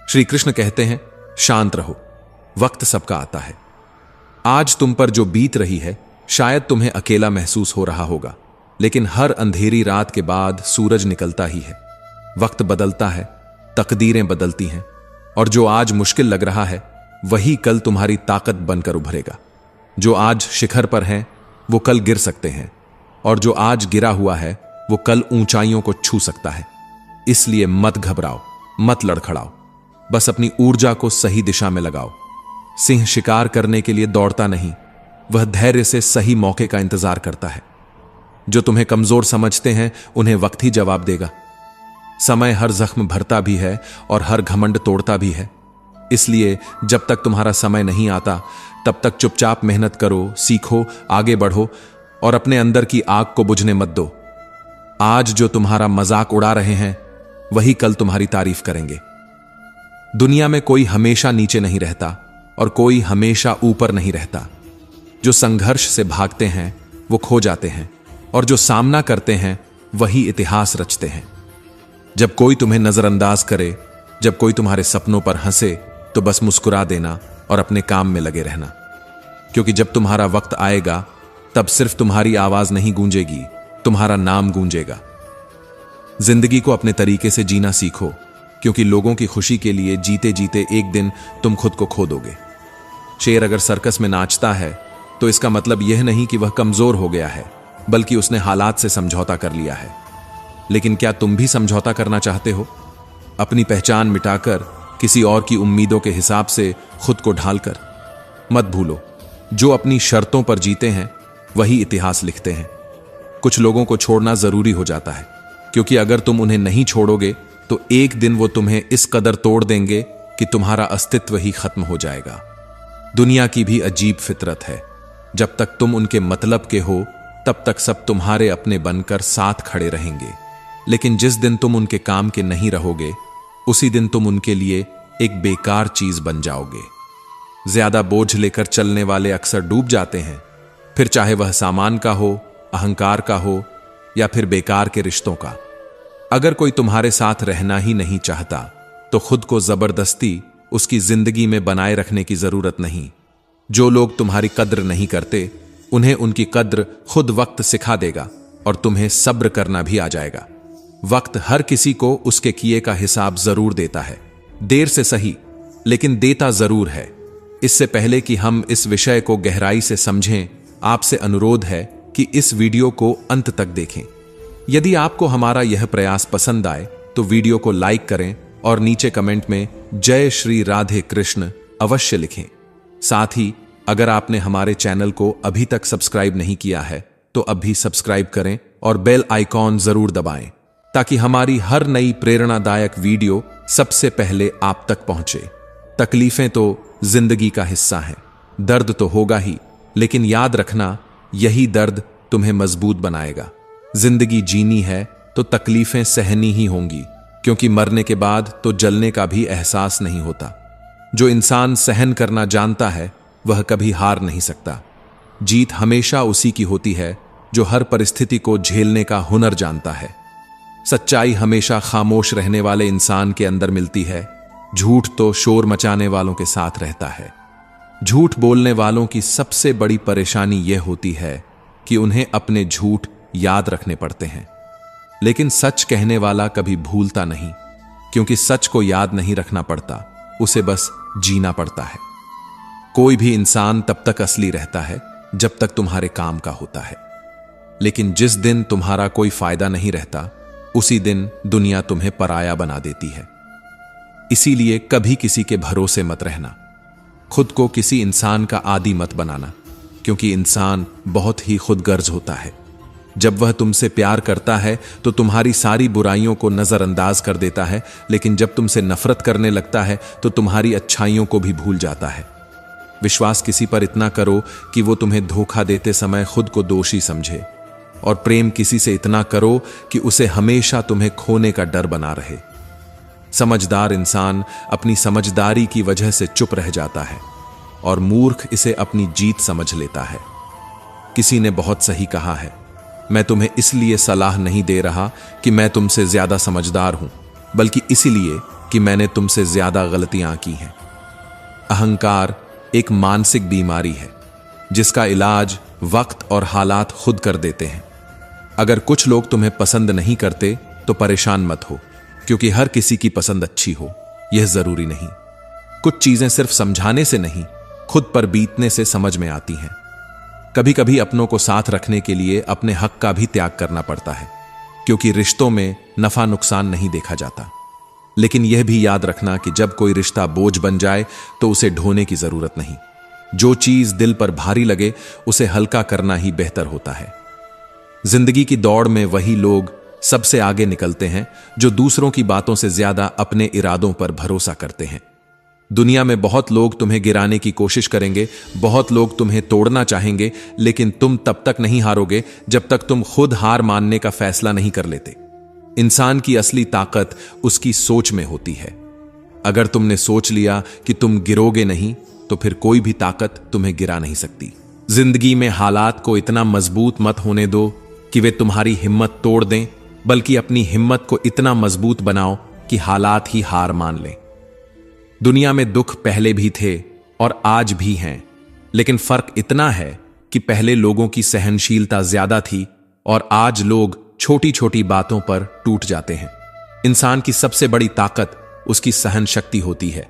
श्री कृष्ण कहते हैं, शांत रहो, वक्त सबका आता है। आज तुम पर जो बीत रही है शायद तुम्हें अकेला महसूस हो रहा होगा, लेकिन हर अंधेरी रात के बाद सूरज निकलता ही है। वक्त बदलता है, तकदीरें बदलती हैं, और जो आज मुश्किल लग रहा है वही कल तुम्हारी ताकत बनकर उभरेगा। जो आज शिखर पर हैं वो कल गिर सकते हैं, और जो आज गिरा हुआ है वो कल ऊंचाइयों को छू सकता है। इसलिए मत घबराओ, मत लड़खड़ाओ, बस अपनी ऊर्जा को सही दिशा में लगाओ। सिंह शिकार करने के लिए दौड़ता नहीं, वह धैर्य से सही मौके का इंतजार करता है। जो तुम्हें कमजोर समझते हैं उन्हें वक्त ही जवाब देगा। समय हर जख्म भरता भी है और हर घमंड तोड़ता भी है। इसलिए जब तक तुम्हारा समय नहीं आता तब तक चुपचाप मेहनत करो, सीखो, आगे बढ़ो और अपने अंदर की आग को बुझने मत दो। आज जो तुम्हारा मजाक उड़ा रहे हैं वही कल तुम्हारी तारीफ करेंगे। दुनिया में कोई हमेशा नीचे नहीं रहता और कोई हमेशा ऊपर नहीं रहता। जो संघर्ष से भागते हैं वो खो जाते हैं, और जो सामना करते हैं वही इतिहास रचते हैं। जब कोई तुम्हें नजरअंदाज करे, जब कोई तुम्हारे सपनों पर हंसे, तो बस मुस्कुरा देना और अपने काम में लगे रहना। क्योंकि जब तुम्हारा वक्त आएगा तब सिर्फ तुम्हारी आवाज नहीं गूंजेगी, तुम्हारा नाम गूंजेगा। जिंदगी को अपने तरीके से जीना सीखो, क्योंकि लोगों की खुशी के लिए जीते जीते एक दिन तुम खुद को खो दोगे। शेर अगर सर्कस में नाचता है तो इसका मतलब यह नहीं कि वह कमजोर हो गया है, बल्कि उसने हालात से समझौता कर लिया है। लेकिन क्या तुम भी समझौता करना चाहते हो? अपनी पहचान मिटाकर, किसी और की उम्मीदों के हिसाब से खुद को ढालकर? मत भूलो, जो अपनी शर्तों पर जीते हैं वही इतिहास लिखते हैं। कुछ लोगों को छोड़ना जरूरी हो जाता है, क्योंकि अगर तुम उन्हें नहीं छोड़ोगे तो एक दिन वो तुम्हें इस कदर तोड़ देंगे कि तुम्हारा अस्तित्व ही खत्म हो जाएगा। दुनिया की भी अजीब फितरत है, जब तक तुम उनके मतलब के हो तब तक सब तुम्हारे अपने बनकर साथ खड़े रहेंगे, लेकिन जिस दिन तुम उनके काम के नहीं रहोगे उसी दिन तुम उनके लिए एक बेकार चीज बन जाओगे। ज्यादा बोझ लेकर चलने वाले अक्सर डूब जाते हैं, फिर चाहे वह सामान का हो, अहंकार का हो या फिर बेकार के रिश्तों का। अगर कोई तुम्हारे साथ रहना ही नहीं चाहता तो खुद को जबरदस्ती उसकी जिंदगी में बनाए रखने की जरूरत नहीं। जो लोग तुम्हारी कद्र नहीं करते उन्हें उनकी कद्र खुद वक्त सिखा देगा, और तुम्हें सब्र करना भी आ जाएगा। वक्त हर किसी को उसके किए का हिसाब जरूर देता है, देर से सही, लेकिन देता जरूर है। इससे पहले कि हम इस विषय को गहराई से समझें, आपसे अनुरोध है कि इस वीडियो को अंत तक देखें। यदि आपको हमारा यह प्रयास पसंद आए तो वीडियो को लाइक करें और नीचे कमेंट में जय श्री राधे कृष्ण अवश्य लिखें। साथ ही अगर आपने हमारे चैनल को अभी तक सब्सक्राइब नहीं किया है तो अभी सब्सक्राइब करें और बेल आइकॉन जरूर दबाएं, ताकि हमारी हर नई प्रेरणादायक वीडियो सबसे पहले आप तक पहुंचे। तकलीफें तो जिंदगी का हिस्सा हैं, दर्द तो होगा ही, लेकिन याद रखना यही दर्द तुम्हें मजबूत बनाएगा। जिंदगी जीनी है तो तकलीफें सहनी ही होंगी, क्योंकि मरने के बाद तो जलने का भी एहसास नहीं होता। जो इंसान सहन करना जानता है वह कभी हार नहीं सकता। जीत हमेशा उसी की होती है जो हर परिस्थिति को झेलने का हुनर जानता है। सच्चाई हमेशा खामोश रहने वाले इंसान के अंदर मिलती है, झूठ तो शोर मचाने वालों के साथ रहता है। झूठ बोलने वालों की सबसे बड़ी परेशानी यह होती है कि उन्हें अपने झूठ याद रखने पड़ते हैं, लेकिन सच कहने वाला कभी भूलता नहीं, क्योंकि सच को याद नहीं रखना पड़ता, उसे बस जीना पड़ता है। कोई भी इंसान तब तक असली रहता है जब तक तुम्हारे काम का होता है, लेकिन जिस दिन तुम्हारा कोई फायदा नहीं रहता उसी दिन दुनिया तुम्हें पराया बना देती है। इसीलिए कभी किसी के भरोसे मत रहना, खुद को किसी इंसान का आदी मत बनाना, क्योंकि इंसान बहुत ही खुदगर्ज होता है। जब वह तुमसे प्यार करता है तो तुम्हारी सारी बुराइयों को नजरअंदाज कर देता है, लेकिन जब तुमसे नफरत करने लगता है तो तुम्हारी अच्छाइयों को भी भूल जाता है। विश्वास किसी पर इतना करो कि वो तुम्हें धोखा देते समय खुद को दोषी समझे, और प्रेम किसी से इतना करो कि उसे हमेशा तुम्हें खोने का डर बना रहे। समझदार इंसान अपनी समझदारी की वजह से चुप रह जाता है, और मूर्ख इसे अपनी जीत समझ लेता है। किसी ने बहुत सही कहा है, मैं तुम्हें इसलिए सलाह नहीं दे रहा कि मैं तुमसे ज्यादा समझदार हूं, बल्कि इसलिए कि मैंने तुमसे ज्यादा गलतियां की हैं। अहंकार एक मानसिक बीमारी है जिसका इलाज वक्त और हालात खुद कर देते हैं। अगर कुछ लोग तुम्हें पसंद नहीं करते तो परेशान मत हो, क्योंकि हर किसी की पसंद अच्छी हो यह जरूरी नहीं। कुछ चीजें सिर्फ समझाने से नहीं, खुद पर बीतने से समझ में आती हैं। कभी कभी अपनों को साथ रखने के लिए अपने हक का भी त्याग करना पड़ता है, क्योंकि रिश्तों में नफा नुकसान नहीं देखा जाता। लेकिन यह भी याद रखना कि जब कोई रिश्ता बोझ बन जाए तो उसे ढोने की जरूरत नहीं। जो चीज दिल पर भारी लगे उसे हल्का करना ही बेहतर होता है। जिंदगी की दौड़ में वही लोग सबसे आगे निकलते हैं जो दूसरों की बातों से ज्यादा अपने इरादों पर भरोसा करते हैं। दुनिया में बहुत लोग तुम्हें गिराने की कोशिश करेंगे, बहुत लोग तुम्हें तोड़ना चाहेंगे, लेकिन तुम तब तक नहीं हारोगे जब तक तुम खुद हार मानने का फैसला नहीं कर लेते। इंसान की असली ताकत उसकी सोच में होती है। अगर तुमने सोच लिया कि तुम गिरोगे नहीं, तो फिर कोई भी ताकत तुम्हें गिरा नहीं सकती। जिंदगी में हालात को इतना मजबूत मत होने दो कि वे तुम्हारी हिम्मत तोड़ दें, बल्कि अपनी हिम्मत को इतना मजबूत बनाओ कि हालात ही हार मान लें। दुनिया में दुख पहले भी थे और आज भी हैं, लेकिन फर्क इतना है कि पहले लोगों की सहनशीलता ज्यादा थी और आज लोग छोटी छोटी बातों पर टूट जाते हैं। इंसान की सबसे बड़ी ताकत उसकी सहन शक्ति होती है,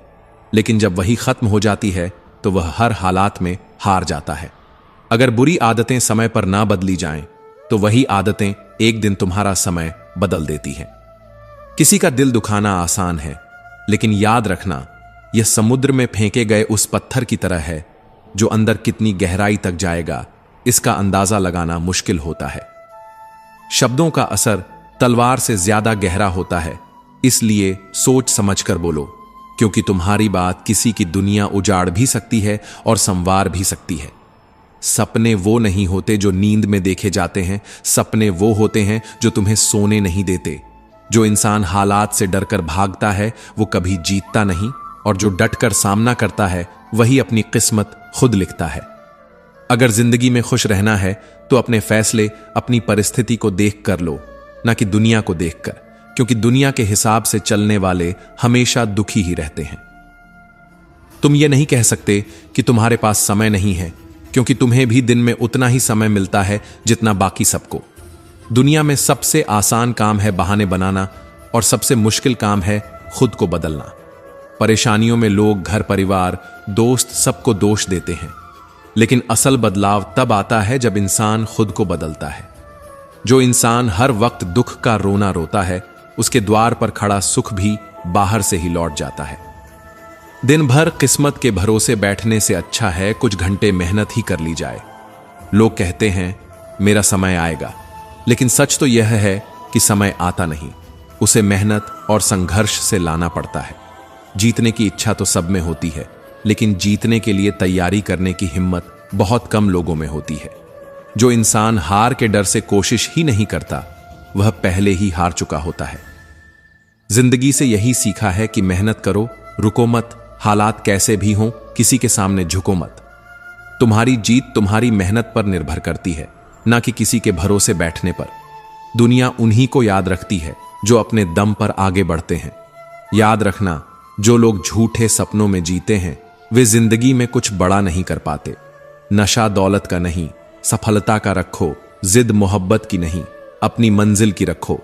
लेकिन जब वही खत्म हो जाती है तो वह हर हालात में हार जाता है। अगर बुरी आदतें समय पर ना बदली जाएं, तो वही आदतें एक दिन तुम्हारा समय बदल देती हैं। किसी का दिल दुखाना आसान है, लेकिन याद रखना यह समुद्र में फेंके गए उस पत्थर की तरह है जो अंदर कितनी गहराई तक जाएगा इसका अंदाजा लगाना मुश्किल होता है। शब्दों का असर तलवार से ज्यादा गहरा होता है, इसलिए सोच समझकर बोलो, क्योंकि तुम्हारी बात किसी की दुनिया उजाड़ भी सकती है और संवार भी सकती है। सपने वो नहीं होते जो नींद में देखे जाते हैं, सपने वो होते हैं जो तुम्हें सोने नहीं देते। जो इंसान हालात से डरकर भागता है वो कभी जीतता नहीं, और जो डटकर सामना करता है वही अपनी किस्मत खुद लिखता है। अगर जिंदगी में खुश रहना है तो अपने फैसले अपनी परिस्थिति को देख कर लो, ना कि दुनिया को देखकर, क्योंकि दुनिया के हिसाब से चलने वाले हमेशा दुखी ही रहते हैं। तुम ये नहीं कह सकते कि तुम्हारे पास समय नहीं है, क्योंकि तुम्हें भी दिन में उतना ही समय मिलता है जितना बाकी सबको। दुनिया में सबसे आसान काम है बहाने बनाना और सबसे मुश्किल काम है खुद को बदलना। परेशानियों में लोग घर परिवार दोस्त सबको दोष देते हैं, लेकिन असल बदलाव तब आता है जब इंसान खुद को बदलता है। जो इंसान हर वक्त दुख का रोना रोता है, उसके द्वार पर खड़ा सुख भी बाहर से ही लौट जाता है। दिन भर किस्मत के भरोसे बैठने से अच्छा है कुछ घंटे मेहनत ही कर ली जाए। लोग कहते हैं मेरा समय आएगा, लेकिन सच तो यह है कि समय आता नहीं, उसे मेहनत और संघर्ष से लाना पड़ता है। जीतने की इच्छा तो सब में होती है, लेकिन जीतने के लिए तैयारी करने की हिम्मत बहुत कम लोगों में होती है। जो इंसान हार के डर से कोशिश ही नहीं करता, वह पहले ही हार चुका होता है। जिंदगी से यही सीखा है कि मेहनत करो, रुको मत, हालात कैसे भी हों किसी के सामने झुको मत। तुम्हारी जीत तुम्हारी मेहनत पर निर्भर करती है, ना कि किसी के भरोसे बैठने पर। दुनिया उन्हीं को याद रखती है जो अपने दम पर आगे बढ़ते हैं। याद रखना, जो लोग झूठे सपनों में जीते हैं वे जिंदगी में कुछ बड़ा नहीं कर पाते। नशा दौलत का नहीं, सफलता का रखो, जिद मोहब्बत की नहीं, अपनी मंजिल की रखो।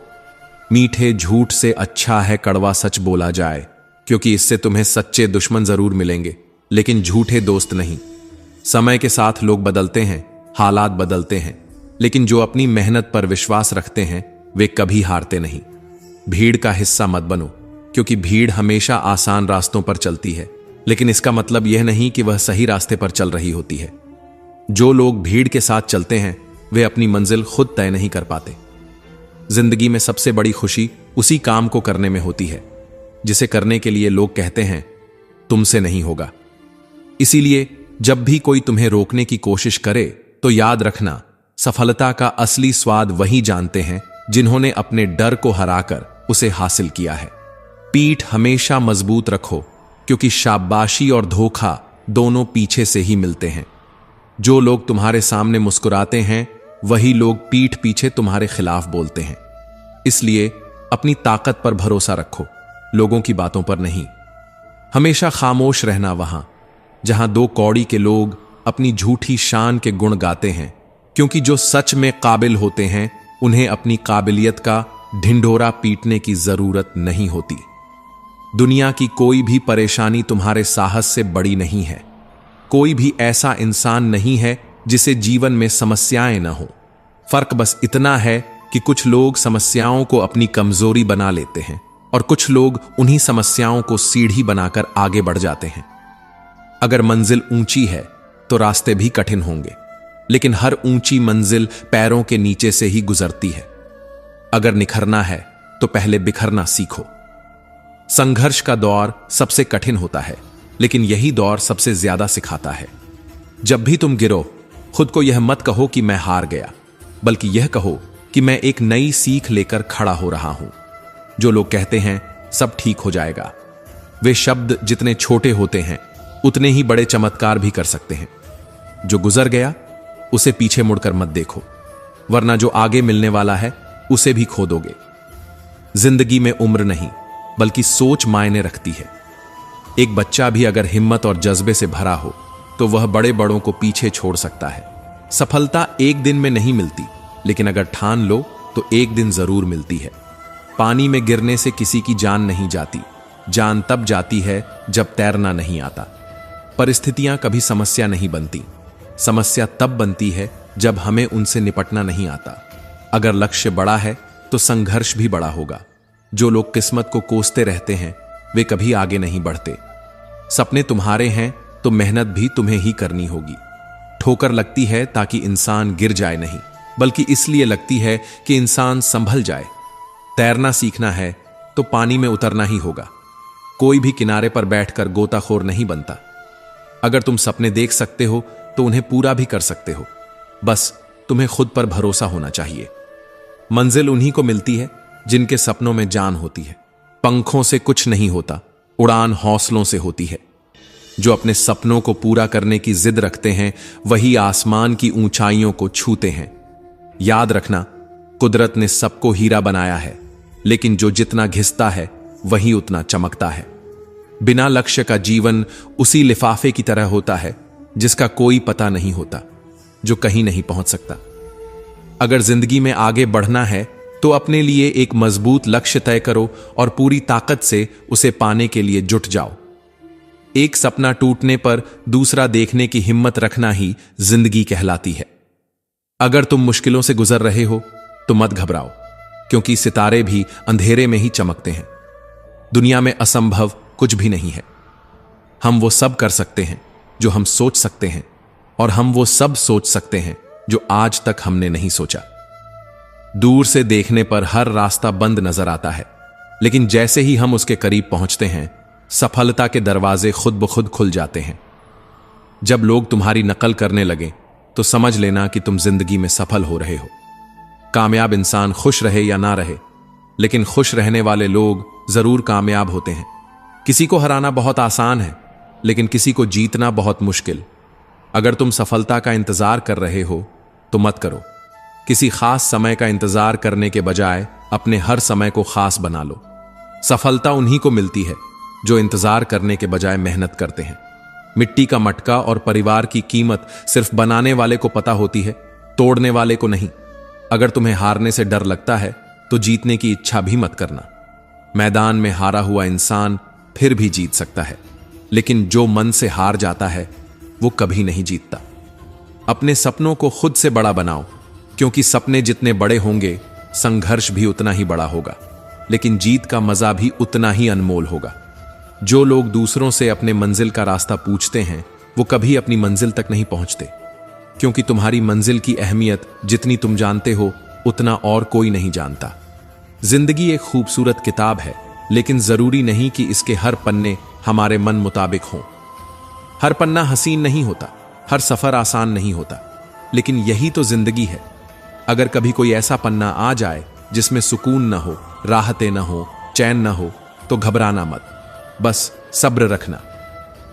मीठे झूठ से अच्छा है कड़वा सच बोला जाए, क्योंकि इससे तुम्हें सच्चे दुश्मन जरूर मिलेंगे, लेकिन झूठे दोस्त नहीं। समय के साथ लोग बदलते हैं, हालात बदलते हैं, लेकिन जो अपनी मेहनत पर विश्वास रखते हैं वे कभी हारते नहीं। भीड़ का हिस्सा मत बनो, क्योंकि भीड़ हमेशा आसान रास्तों पर चलती है, लेकिन इसका मतलब यह नहीं कि वह सही रास्ते पर चल रही होती है। जो लोग भीड़ के साथ चलते हैं वे अपनी मंजिल खुद तय नहीं कर पाते। जिंदगी में सबसे बड़ी खुशी उसी काम को करने में होती है जिसे करने के लिए लोग कहते हैं तुमसे नहीं होगा। इसीलिए जब भी कोई तुम्हें रोकने की कोशिश करे तो याद रखना, सफलता का असली स्वाद वही जानते हैं जिन्होंने अपने डर को हराकर उसे हासिल किया है। पीठ हमेशा मजबूत रखो, क्योंकि शाबाशी और धोखा दोनों पीछे से ही मिलते हैं। जो लोग तुम्हारे सामने मुस्कुराते हैं वही लोग पीठ पीछे तुम्हारे खिलाफ बोलते हैं। इसलिए अपनी ताकत पर भरोसा रखो, लोगों की बातों पर नहीं। हमेशा खामोश रहना वहां जहां दो कौड़ी के लोग अपनी झूठी शान के गुण गाते हैं, क्योंकि जो सच में काबिल होते हैं उन्हें अपनी काबिलियत का ढिंढोरा पीटने की जरूरत नहीं होती। दुनिया की कोई भी परेशानी तुम्हारे साहस से बड़ी नहीं है। कोई भी ऐसा इंसान नहीं है जिसे जीवन में समस्याएं न हो। फर्क बस इतना है कि कुछ लोग समस्याओं को अपनी कमजोरी बना लेते हैं और कुछ लोग उन्हीं समस्याओं को सीढ़ी बनाकर आगे बढ़ जाते हैं। अगर मंजिल ऊंची है तो रास्ते भी कठिन होंगे, लेकिन हर ऊंची मंजिल पैरों के नीचे से ही गुजरती है। अगर निखरना है तो पहले बिखरना सीखो। संघर्ष का दौर सबसे कठिन होता है, लेकिन यही दौर सबसे ज्यादा सिखाता है। जब भी तुम गिरो, खुद को यह मत कहो कि मैं हार गया, बल्कि यह कहो कि मैं एक नई सीख लेकर खड़ा हो रहा हूं। जो लोग कहते हैं सब ठीक हो जाएगा, वे शब्द जितने छोटे होते हैं उतने ही बड़े चमत्कार भी कर सकते हैं। जो गुजर गया उसे पीछे मुड़कर मत देखो, वरना जो आगे मिलने वाला है उसे भी खो दोगे। जिंदगी में उम्र नहीं बल्कि सोच मायने रखती है। एक बच्चा भी अगर हिम्मत और जज्बे से भरा हो तो वह बड़े बड़ों को पीछे छोड़ सकता है। सफलता एक दिन में नहीं मिलती, लेकिन अगर ठान लो तो एक दिन जरूर मिलती है। पानी में गिरने से किसी की जान नहीं जाती, जान तब जाती है जब तैरना नहीं आता। परिस्थितियां कभी समस्या नहीं बनती, समस्या तब बनती है जब हमें उनसे निपटना नहीं आता। अगर लक्ष्य बड़ा है तो संघर्ष भी बड़ा होगा। जो लोग किस्मत को कोसते रहते हैं वे कभी आगे नहीं बढ़ते। सपने तुम्हारे हैं तो मेहनत भी तुम्हें ही करनी होगी। ठोकर लगती है ताकि इंसान गिर जाए नहीं, बल्कि इसलिए लगती है कि इंसान संभल जाए। तैरना सीखना है तो पानी में उतरना ही होगा। कोई भी किनारे पर बैठकर गोताखोर नहीं बनता। अगर तुम सपने देख सकते हो तो उन्हें पूरा भी कर सकते हो, बस तुम्हें खुद पर भरोसा होना चाहिए। मंजिल उन्हीं को मिलती है जिनके सपनों में जान होती है। पंखों से कुछ नहीं होता, उड़ान हौसलों से होती है। जो अपने सपनों को पूरा करने की जिद रखते हैं वही आसमान की ऊंचाइयों को छूते हैं। याद रखना, कुदरत ने सबको हीरा बनाया है, लेकिन जो जितना घिसता है वही उतना चमकता है। बिना लक्ष्य का जीवन उसी लिफाफे की तरह होता है जिसका कोई पता नहीं होता, जो कहीं नहीं पहुंच सकता। अगर जिंदगी में आगे बढ़ना है तो अपने लिए एक मजबूत लक्ष्य तय करो और पूरी ताकत से उसे पाने के लिए जुट जाओ। एक सपना टूटने पर दूसरा देखने की हिम्मत रखना ही जिंदगी कहलाती है। अगर तुम मुश्किलों से गुजर रहे हो तो मत घबराओ, क्योंकि सितारे भी अंधेरे में ही चमकते हैं। दुनिया में असंभव कुछ भी नहीं है। हम वो सब कर सकते हैं जो हम सोच सकते हैं, और हम वो सब सोच सकते हैं जो आज तक हमने नहीं सोचा। दूर से देखने पर हर रास्ता बंद नजर आता है, लेकिन जैसे ही हम उसके करीब पहुंचते हैं सफलता के दरवाजे खुद ब खुद खुल जाते हैं। जब लोग तुम्हारी नकल करने लगे तो समझ लेना कि तुम जिंदगी में सफल हो रहे हो। कामयाब इंसान खुश रहे या ना रहे, लेकिन खुश रहने वाले लोग जरूर कामयाब होते हैं। किसी को हराना बहुत आसान है, लेकिन किसी को जीतना बहुत मुश्किल। अगर तुम सफलता का इंतजार कर रहे हो तो मत करो। किसी खास समय का इंतजार करने के बजाय अपने हर समय को खास बना लो। सफलता उन्हीं को मिलती है जो इंतजार करने के बजाय मेहनत करते हैं। मिट्टी का मटका और परिवार की कीमत सिर्फ बनाने वाले को पता होती है, तोड़ने वाले को नहीं। अगर तुम्हें हारने से डर लगता है तो जीतने की इच्छा भी मत करना। मैदान में हारा हुआ इंसान फिर भी जीत सकता है, लेकिन जो मन से हार जाता है वो कभी नहीं जीतता। अपने सपनों को खुद से बड़ा बनाओ, क्योंकि सपने जितने बड़े होंगे संघर्ष भी उतना ही बड़ा होगा, लेकिन जीत का मजा भी उतना ही अनमोल होगा। जो लोग दूसरों से अपने मंजिल का रास्ता पूछते हैं वो कभी अपनी मंजिल तक नहीं पहुंचते, क्योंकि तुम्हारी मंजिल की अहमियत जितनी तुम जानते हो उतना और कोई नहीं जानता। जिंदगी एक खूबसूरत किताब है, लेकिन जरूरी नहीं कि इसके हर पन्ने हमारे मन मुताबिक हों। हर पन्ना हसीन नहीं होता, हर सफर आसान नहीं होता, लेकिन यही तो जिंदगी है। अगर कभी कोई ऐसा पन्ना आ जाए जिसमें सुकून न हो, राहतें न हो, चैन न हो, तो घबराना मत, बस सब्र रखना।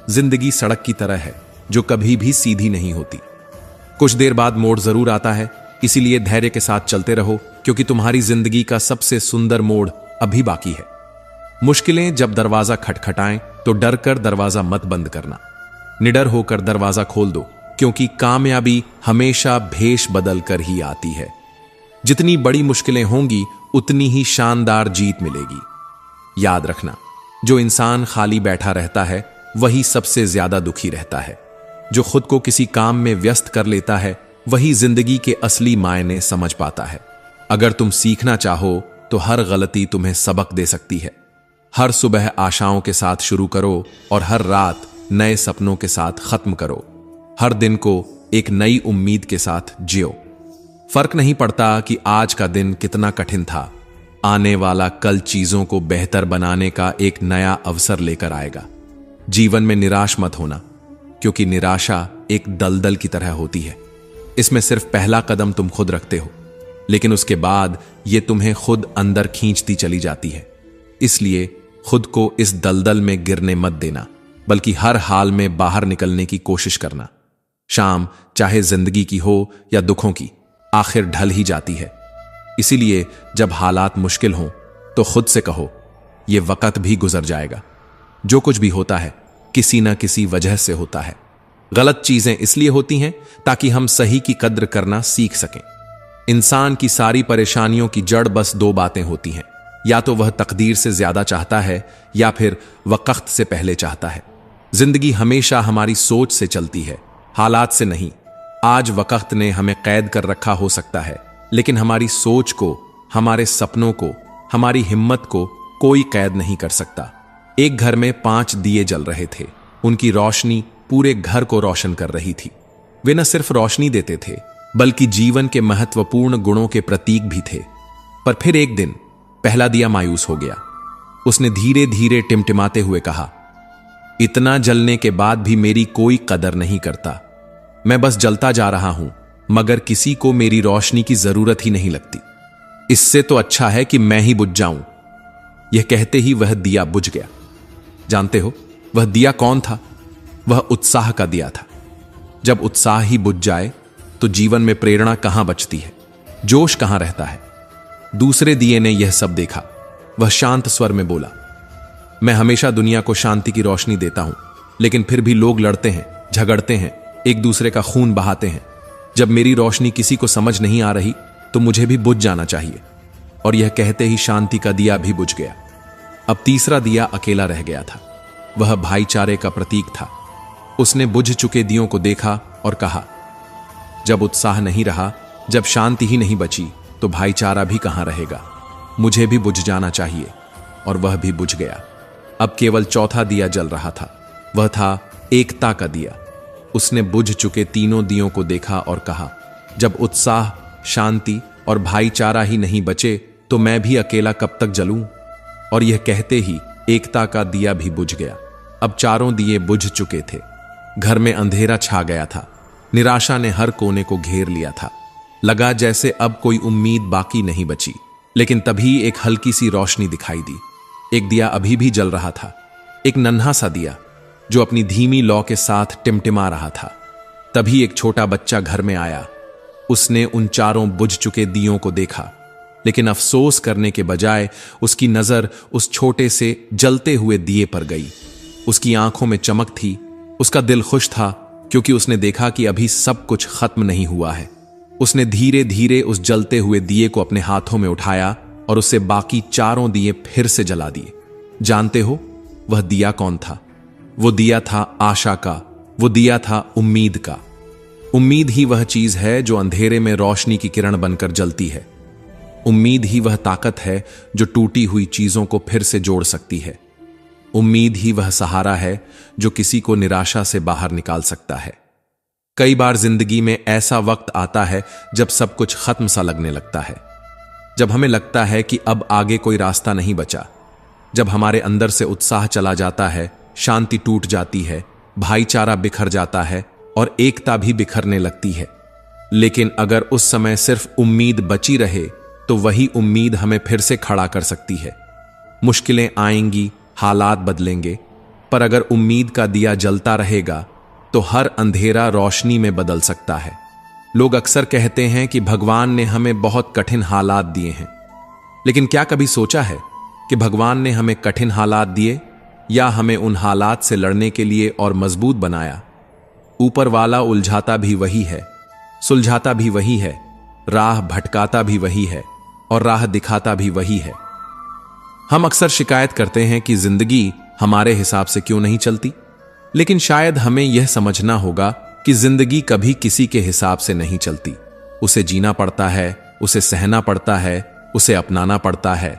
जिंदगी सड़क की तरह है जो कभी भी सीधी नहीं होती। कुछ देर बाद मोड़ जरूर आता है, इसीलिए धैर्य के साथ चलते रहो, क्योंकि तुम्हारी जिंदगी का सबसे सुंदर मोड़ अभी बाकी है। मुश्किलें जब दरवाजा खटखटाएं तो डर कर दरवाजा मत बंद करना, निडर होकर दरवाजा खोल दो, क्योंकि कामयाबी हमेशा भेष बदल कर ही आती है। जितनी बड़ी मुश्किलें होंगी उतनी ही शानदार जीत मिलेगी। याद रखना, जो इंसान खाली बैठा रहता है वही सबसे ज्यादा दुखी रहता है। जो खुद को किसी काम में व्यस्त कर लेता है वही जिंदगी के असली मायने समझ पाता है। अगर तुम सीखना चाहो तो हर गलती तुम्हें सबक दे सकती है। हर सुबह आशाओं के साथ शुरू करो और हर रात नए सपनों के साथ खत्म करो। हर दिन को एक नई उम्मीद के साथ जियो। फर्क नहीं पड़ता कि आज का दिन कितना कठिन था, आने वाला कल चीजों को बेहतर बनाने का एक नया अवसर लेकर आएगा। जीवन में निराश मत होना, क्योंकि निराशा एक दलदल की तरह होती है। इसमें सिर्फ पहला कदम तुम खुद रखते हो, लेकिन उसके बाद यह तुम्हें खुद अंदर खींचती चली जाती है। इसलिए खुद को इस दलदल में गिरने मत देना, बल्कि हर हाल में बाहर निकलने की कोशिश करना। शाम चाहे जिंदगी की हो या दुखों की, आखिर ढल ही जाती है। इसीलिए जब हालात मुश्किल हों तो खुद से कहो, यह वक्त भी गुजर जाएगा। जो कुछ भी होता है किसी न किसी वजह से होता है। गलत चीजें इसलिए होती हैं ताकि हम सही की कद्र करना सीख सकें। इंसान की सारी परेशानियों की जड़ बस दो बातें होती हैं, या तो वह तकदीर से ज्यादा चाहता है या फिर वक्त से पहले चाहता है। जिंदगी हमेशा हमारी सोच से चलती है, हालात से नहीं। आज वक्त ने हमें कैद कर रखा हो सकता है, लेकिन हमारी सोच को, हमारे सपनों को, हमारी हिम्मत को कोई कैद नहीं कर सकता। एक घर में 5 दिए जल रहे थे। उनकी रोशनी पूरे घर को रोशन कर रही थी। वे न सिर्फ रोशनी देते थे, बल्कि जीवन के महत्वपूर्ण गुणों के प्रतीक भी थे। पर फिर एक दिन पहला दिया मायूस हो गया। उसने धीरे धीरे टिमटिमाते हुए कहा, इतना जलने के बाद भी मेरी कोई कदर नहीं करता। मैं बस जलता जा रहा हूं, मगर किसी को मेरी रोशनी की जरूरत ही नहीं लगती। इससे तो अच्छा है कि मैं ही बुझ जाऊं। यह कहते ही वह दिया बुझ गया। जानते हो वह दिया कौन था? वह उत्साह का दिया था। जब उत्साह ही बुझ जाए तो जीवन में प्रेरणा कहां बचती है, जोश कहां रहता है? दूसरे दिए ने यह सब देखा। वह शांत स्वर में बोला, मैं हमेशा दुनिया को शांति की रोशनी देता हूं, लेकिन फिर भी लोग लड़ते हैं, झगड़ते हैं, एक दूसरे का खून बहाते हैं। जब मेरी रोशनी किसी को समझ नहीं आ रही तो मुझे भी बुझ जाना चाहिए। और यह कहते ही शांति का दिया भी बुझ गया। अब तीसरा दिया अकेला रह गया था। वह भाईचारे का प्रतीक था। उसने बुझ चुके दियों को देखा और कहा, जब उत्साह नहीं रहा, जब शांति ही नहीं बची, तो भाईचारा भी कहां रहेगा? मुझे भी बुझ जाना चाहिए। और वह भी बुझ गया। अब केवल चौथा दिया जल रहा था। वह था एकता का दिया। उसने बुझ चुके तीनों दियों को देखा और कहा, जब उत्साह, शांति और भाईचारा ही नहीं बचे तो मैं भी अकेला कब तक जलूं? और यह कहते ही एकता का दिया भी बुझ गया। अब चारों दिए बुझ चुके थे। घर में अंधेरा छा गया था। निराशा ने हर कोने को घेर लिया था। लगा जैसे अब कोई उम्मीद बाकी नहीं बची। लेकिन तभी एक हल्की सी रोशनी दिखाई दी। एक दिया अभी भी जल रहा था, एक नन्हा सा दिया जो अपनी धीमी लौ के साथ टिमटिमा रहा था। तभी एक छोटा बच्चा घर में आया। उसने उन चारों बुझ चुके दियों को देखा, लेकिन अफसोस करने के बजाय उसकी नजर उस छोटे से जलते हुए दिए पर गई। उसकी आंखों में चमक थी। उसका दिल खुश था, क्योंकि उसने देखा कि अभी सब कुछ खत्म नहीं हुआ है। उसने धीरे धीरे उस जलते हुए दिए को अपने हाथों में उठाया और उससे बाकी चारों दिए फिर से जला दिए। जानते हो वह दिया कौन था? वो दिया था आशा का। वो दिया था उम्मीद का। उम्मीद ही वह चीज है जो अंधेरे में रोशनी की किरण बनकर जलती है। उम्मीद ही वह ताकत है जो टूटी हुई चीजों को फिर से जोड़ सकती है। उम्मीद ही वह सहारा है जो किसी को निराशा से बाहर निकाल सकता है। कई बार जिंदगी में ऐसा वक्त आता है जब सब कुछ खत्म सा लगने लगता है, जब हमें लगता है कि अब आगे कोई रास्ता नहीं बचा, जब हमारे अंदर से उत्साह चला जाता है, शांति टूट जाती है, भाईचारा बिखर जाता है और एकता भी बिखरने लगती है। लेकिन अगर उस समय सिर्फ उम्मीद बची रहे तो वही उम्मीद हमें फिर से खड़ा कर सकती है। मुश्किलें आएंगी, हालात बदलेंगे, पर अगर उम्मीद का दिया जलता रहेगा तो हर अंधेरा रोशनी में बदल सकता है। लोग अक्सर कहते हैं कि भगवान ने हमें बहुत कठिन हालात दिए हैं, लेकिन क्या कभी सोचा है कि भगवान ने हमें कठिन हालात दिए या हमें उन हालात से लड़ने के लिए और मजबूत बनाया? ऊपर वाला उलझाता भी वही है, सुलझाता भी वही है, राह भटकाता भी वही है और राह दिखाता भी वही है। हम अक्सर शिकायत करते हैं कि जिंदगी हमारे हिसाब से क्यों नहीं चलती, लेकिन शायद हमें यह समझना होगा कि जिंदगी कभी किसी के हिसाब से नहीं चलती। उसे जीना पड़ता है, उसे सहना पड़ता है, उसे अपनाना पड़ता है।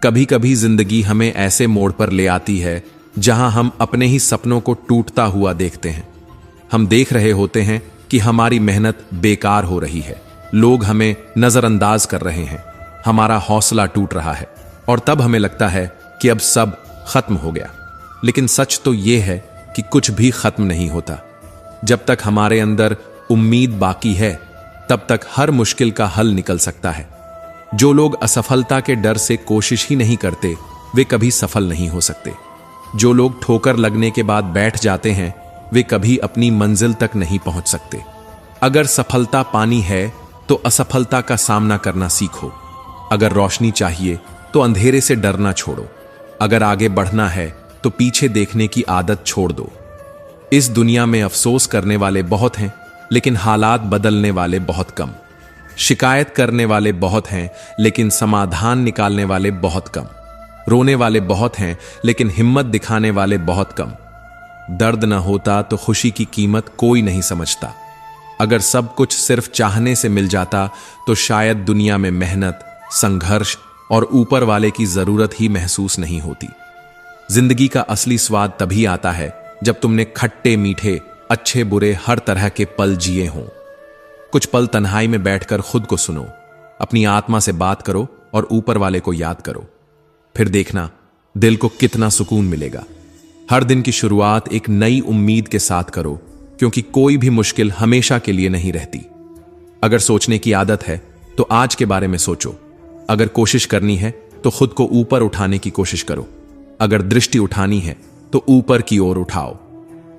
कभी कभी जिंदगी हमें ऐसे मोड़ पर ले आती है जहां हम अपने ही सपनों को टूटता हुआ देखते हैं। हम देख रहे होते हैं कि हमारी मेहनत बेकार हो रही है, लोग हमें नजरअंदाज कर रहे हैं, हमारा हौसला टूट रहा है और तब हमें लगता है कि अब सब खत्म हो गया। लेकिन सच तो यह है कि कुछ भी खत्म नहीं होता। जब तक हमारे अंदर उम्मीद बाकी है तब तक हर मुश्किल का हल निकल सकता है। जो लोग असफलता के डर से कोशिश ही नहीं करते वे कभी सफल नहीं हो सकते। जो लोग ठोकर लगने के बाद बैठ जाते हैं वे कभी अपनी मंजिल तक नहीं पहुंच सकते। अगर सफलता पानी है तो असफलता का सामना करना सीखो। अगर रोशनी चाहिए तो अंधेरे से डरना छोड़ो। अगर आगे बढ़ना है तो पीछे देखने की आदत छोड़ दो। इस दुनिया में अफसोस करने वाले बहुत हैं, लेकिन हालात बदलने वाले बहुत कम। शिकायत करने वाले बहुत हैं, लेकिन समाधान निकालने वाले बहुत कम। रोने वाले बहुत हैं, लेकिन हिम्मत दिखाने वाले बहुत कम। दर्द न होता तो खुशी की कीमत कोई नहीं समझता। अगर सब कुछ सिर्फ चाहने से मिल जाता तो शायद दुनिया में मेहनत, संघर्ष और ऊपर वाले की जरूरत ही महसूस नहीं होती। जिंदगी का असली स्वाद तभी आता है जब तुमने खट्टे मीठे, अच्छे बुरे हर तरह के पल जिए हों। कुछ पल तन्हाई में बैठकर खुद को सुनो, अपनी आत्मा से बात करो और ऊपर वाले को याद करो। फिर देखना दिल को कितना सुकून मिलेगा। हर दिन की शुरुआत एक नई उम्मीद के साथ करो, क्योंकि कोई भी मुश्किल हमेशा के लिए नहीं रहती। अगर सोचने की आदत है तो आज के बारे में सोचो। अगर कोशिश करनी है तो खुद को ऊपर उठाने की कोशिश करो। अगर दृष्टि उठानी है तो ऊपर की ओर उठाओ।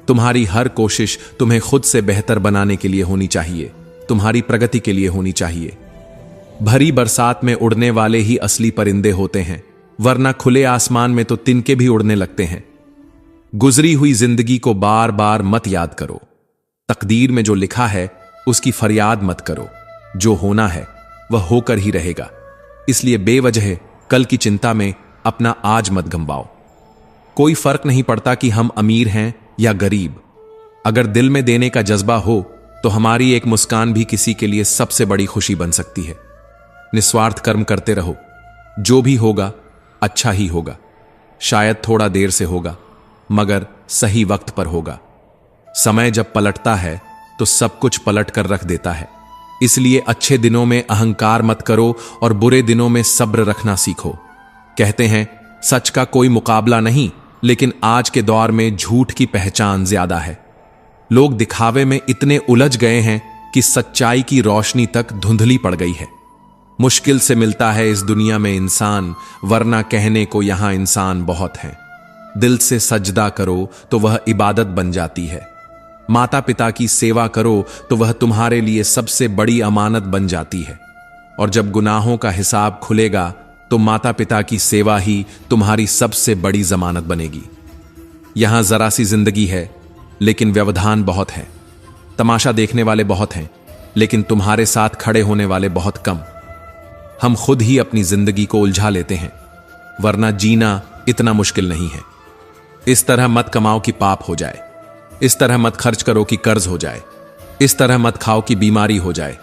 तुम्हारी हर कोशिश तुम्हें खुद से बेहतर बनाने के लिए होनी चाहिए, तुम्हारी प्रगति के लिए होनी चाहिए। भरी बरसात में उड़ने वाले ही असली परिंदे होते हैं, वरना खुले आसमान में तो तिनके भी उड़ने लगते हैं। गुजरी हुई जिंदगी को बार बार मत याद करो। तकदीर में जो लिखा है उसकी फरियाद मत करो। जो होना है वह होकर ही रहेगा। इसलिए बेवजह कल की चिंता में अपना आज मत गंवाओ। कोई फर्क नहीं पड़ता कि हम अमीर हैं या गरीब। अगर दिल में देने का जज्बा हो तो हमारी एक मुस्कान भी किसी के लिए सबसे बड़ी खुशी बन सकती है। निस्वार्थ कर्म करते रहो। जो भी होगा अच्छा ही होगा। शायद थोड़ा देर से होगा, मगर सही वक्त पर होगा। समय जब पलटता है तो सब कुछ पलट कर रख देता है। इसलिए अच्छे दिनों में अहंकार मत करो और बुरे दिनों में सब्र रखना सीखो। कहते हैं सच का कोई मुकाबला नहीं, लेकिन आज के दौर में झूठ की पहचान ज्यादा है। लोग दिखावे में इतने उलझ गए हैं कि सच्चाई की रोशनी तक धुंधली पड़ गई है। मुश्किल से मिलता है इस दुनिया में इंसान, वरना कहने को यहां इंसान बहुत हैं। दिल से सजदा करो तो वह इबादत बन जाती है। माता पिता की सेवा करो तो वह तुम्हारे लिए सबसे बड़ी अमानत बन जाती है। और जब गुनाहों का हिसाब खुलेगा तो माता पिता की सेवा ही तुम्हारी सबसे बड़ी जमानत बनेगी। यहां जरा सी जिंदगी है, लेकिन व्यवधान बहुत है। तमाशा देखने वाले बहुत हैं, लेकिन तुम्हारे साथ खड़े होने वाले बहुत कम। हम खुद ही अपनी जिंदगी को उलझा लेते हैं, वरना जीना इतना मुश्किल नहीं है। इस तरह मत कमाओ कि पाप हो जाए। इस तरह मत खर्च करो कि कर्ज हो जाए। इस तरह मत खाओ कि बीमारी हो जाए।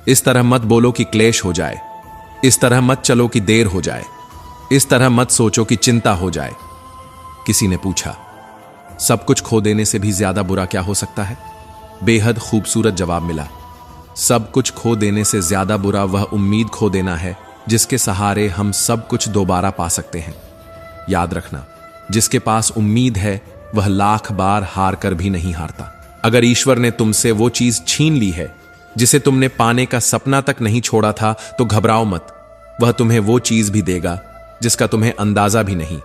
इस तरह मत बोलो कि क्लेश हो जाए। इस तरह मत चलो कि देर हो जाए। इस तरह मत सोचो कि चिंता हो जाए। किसी ने पूछा, सब कुछ खो देने से भी ज्यादा बुरा क्या हो सकता है? बेहद खूबसूरत जवाब मिला। सब कुछ खो देने से ज्यादा बुरा वह उम्मीद खो देना है जिसके सहारे हम सब कुछ दोबारा पा सकते हैं। याद रखना, जिसके पास उम्मीद है वह लाख बार हार कर भी नहीं हारता। अगर ईश्वर ने तुमसे वो चीज छीन ली है जिसे तुमने पाने का सपना तक नहीं छोड़ा था तो घबराओ मत। वह तुम्हें वो चीज भी देगा जिसका तुम्हें अंदाजा भी नहीं,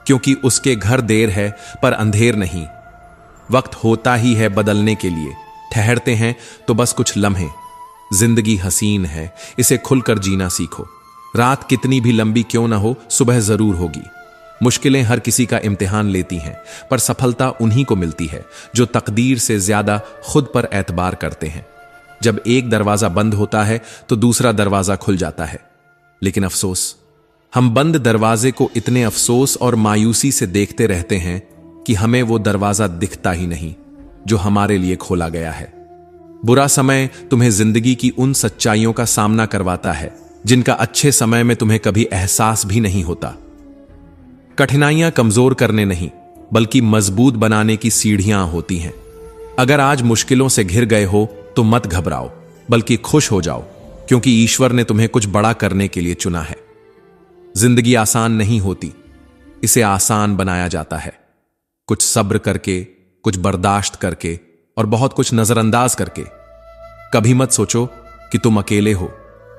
क्योंकि उसके घर देर है पर अंधेर नहीं। वक्त होता ही है बदलने के लिए। ठहरते हैं तो बस कुछ लम्हे। जिंदगी हसीन है, इसे खुलकर जीना सीखो। रात कितनी भी लंबी क्यों ना हो, सुबह जरूर होगी। मुश्किलें हर किसी का इम्तिहान लेती हैं, पर सफलता उन्हीं को मिलती है जो तकदीर से ज्यादा खुद पर एतबार करते हैं। जब एक दरवाजा बंद होता है तो दूसरा दरवाजा खुल जाता है, लेकिन अफसोस, हम बंद दरवाजे को इतने अफसोस और मायूसी से देखते रहते हैं कि हमें वो दरवाजा दिखता ही नहीं जो हमारे लिए खोला गया है। बुरा समय तुम्हें जिंदगी की उन सच्चाइयों का सामना करवाता है जिनका अच्छे समय में तुम्हें कभी एहसास भी नहीं होता। कठिनाइयां कमजोर करने नहीं, बल्कि मजबूत बनाने की सीढ़ियां होती हैं। अगर आज मुश्किलों से घिर गए हो तो मत घबराओ, बल्कि खुश हो जाओ, क्योंकि ईश्वर ने तुम्हें कुछ बड़ा करने के लिए चुना है। जिंदगी आसान नहीं होती, इसे आसान बनाया जाता है। कुछ सब्र करके, कुछ बर्दाश्त करके और बहुत कुछ नजरअंदाज करके। कभी मत सोचो कि तुम अकेले हो,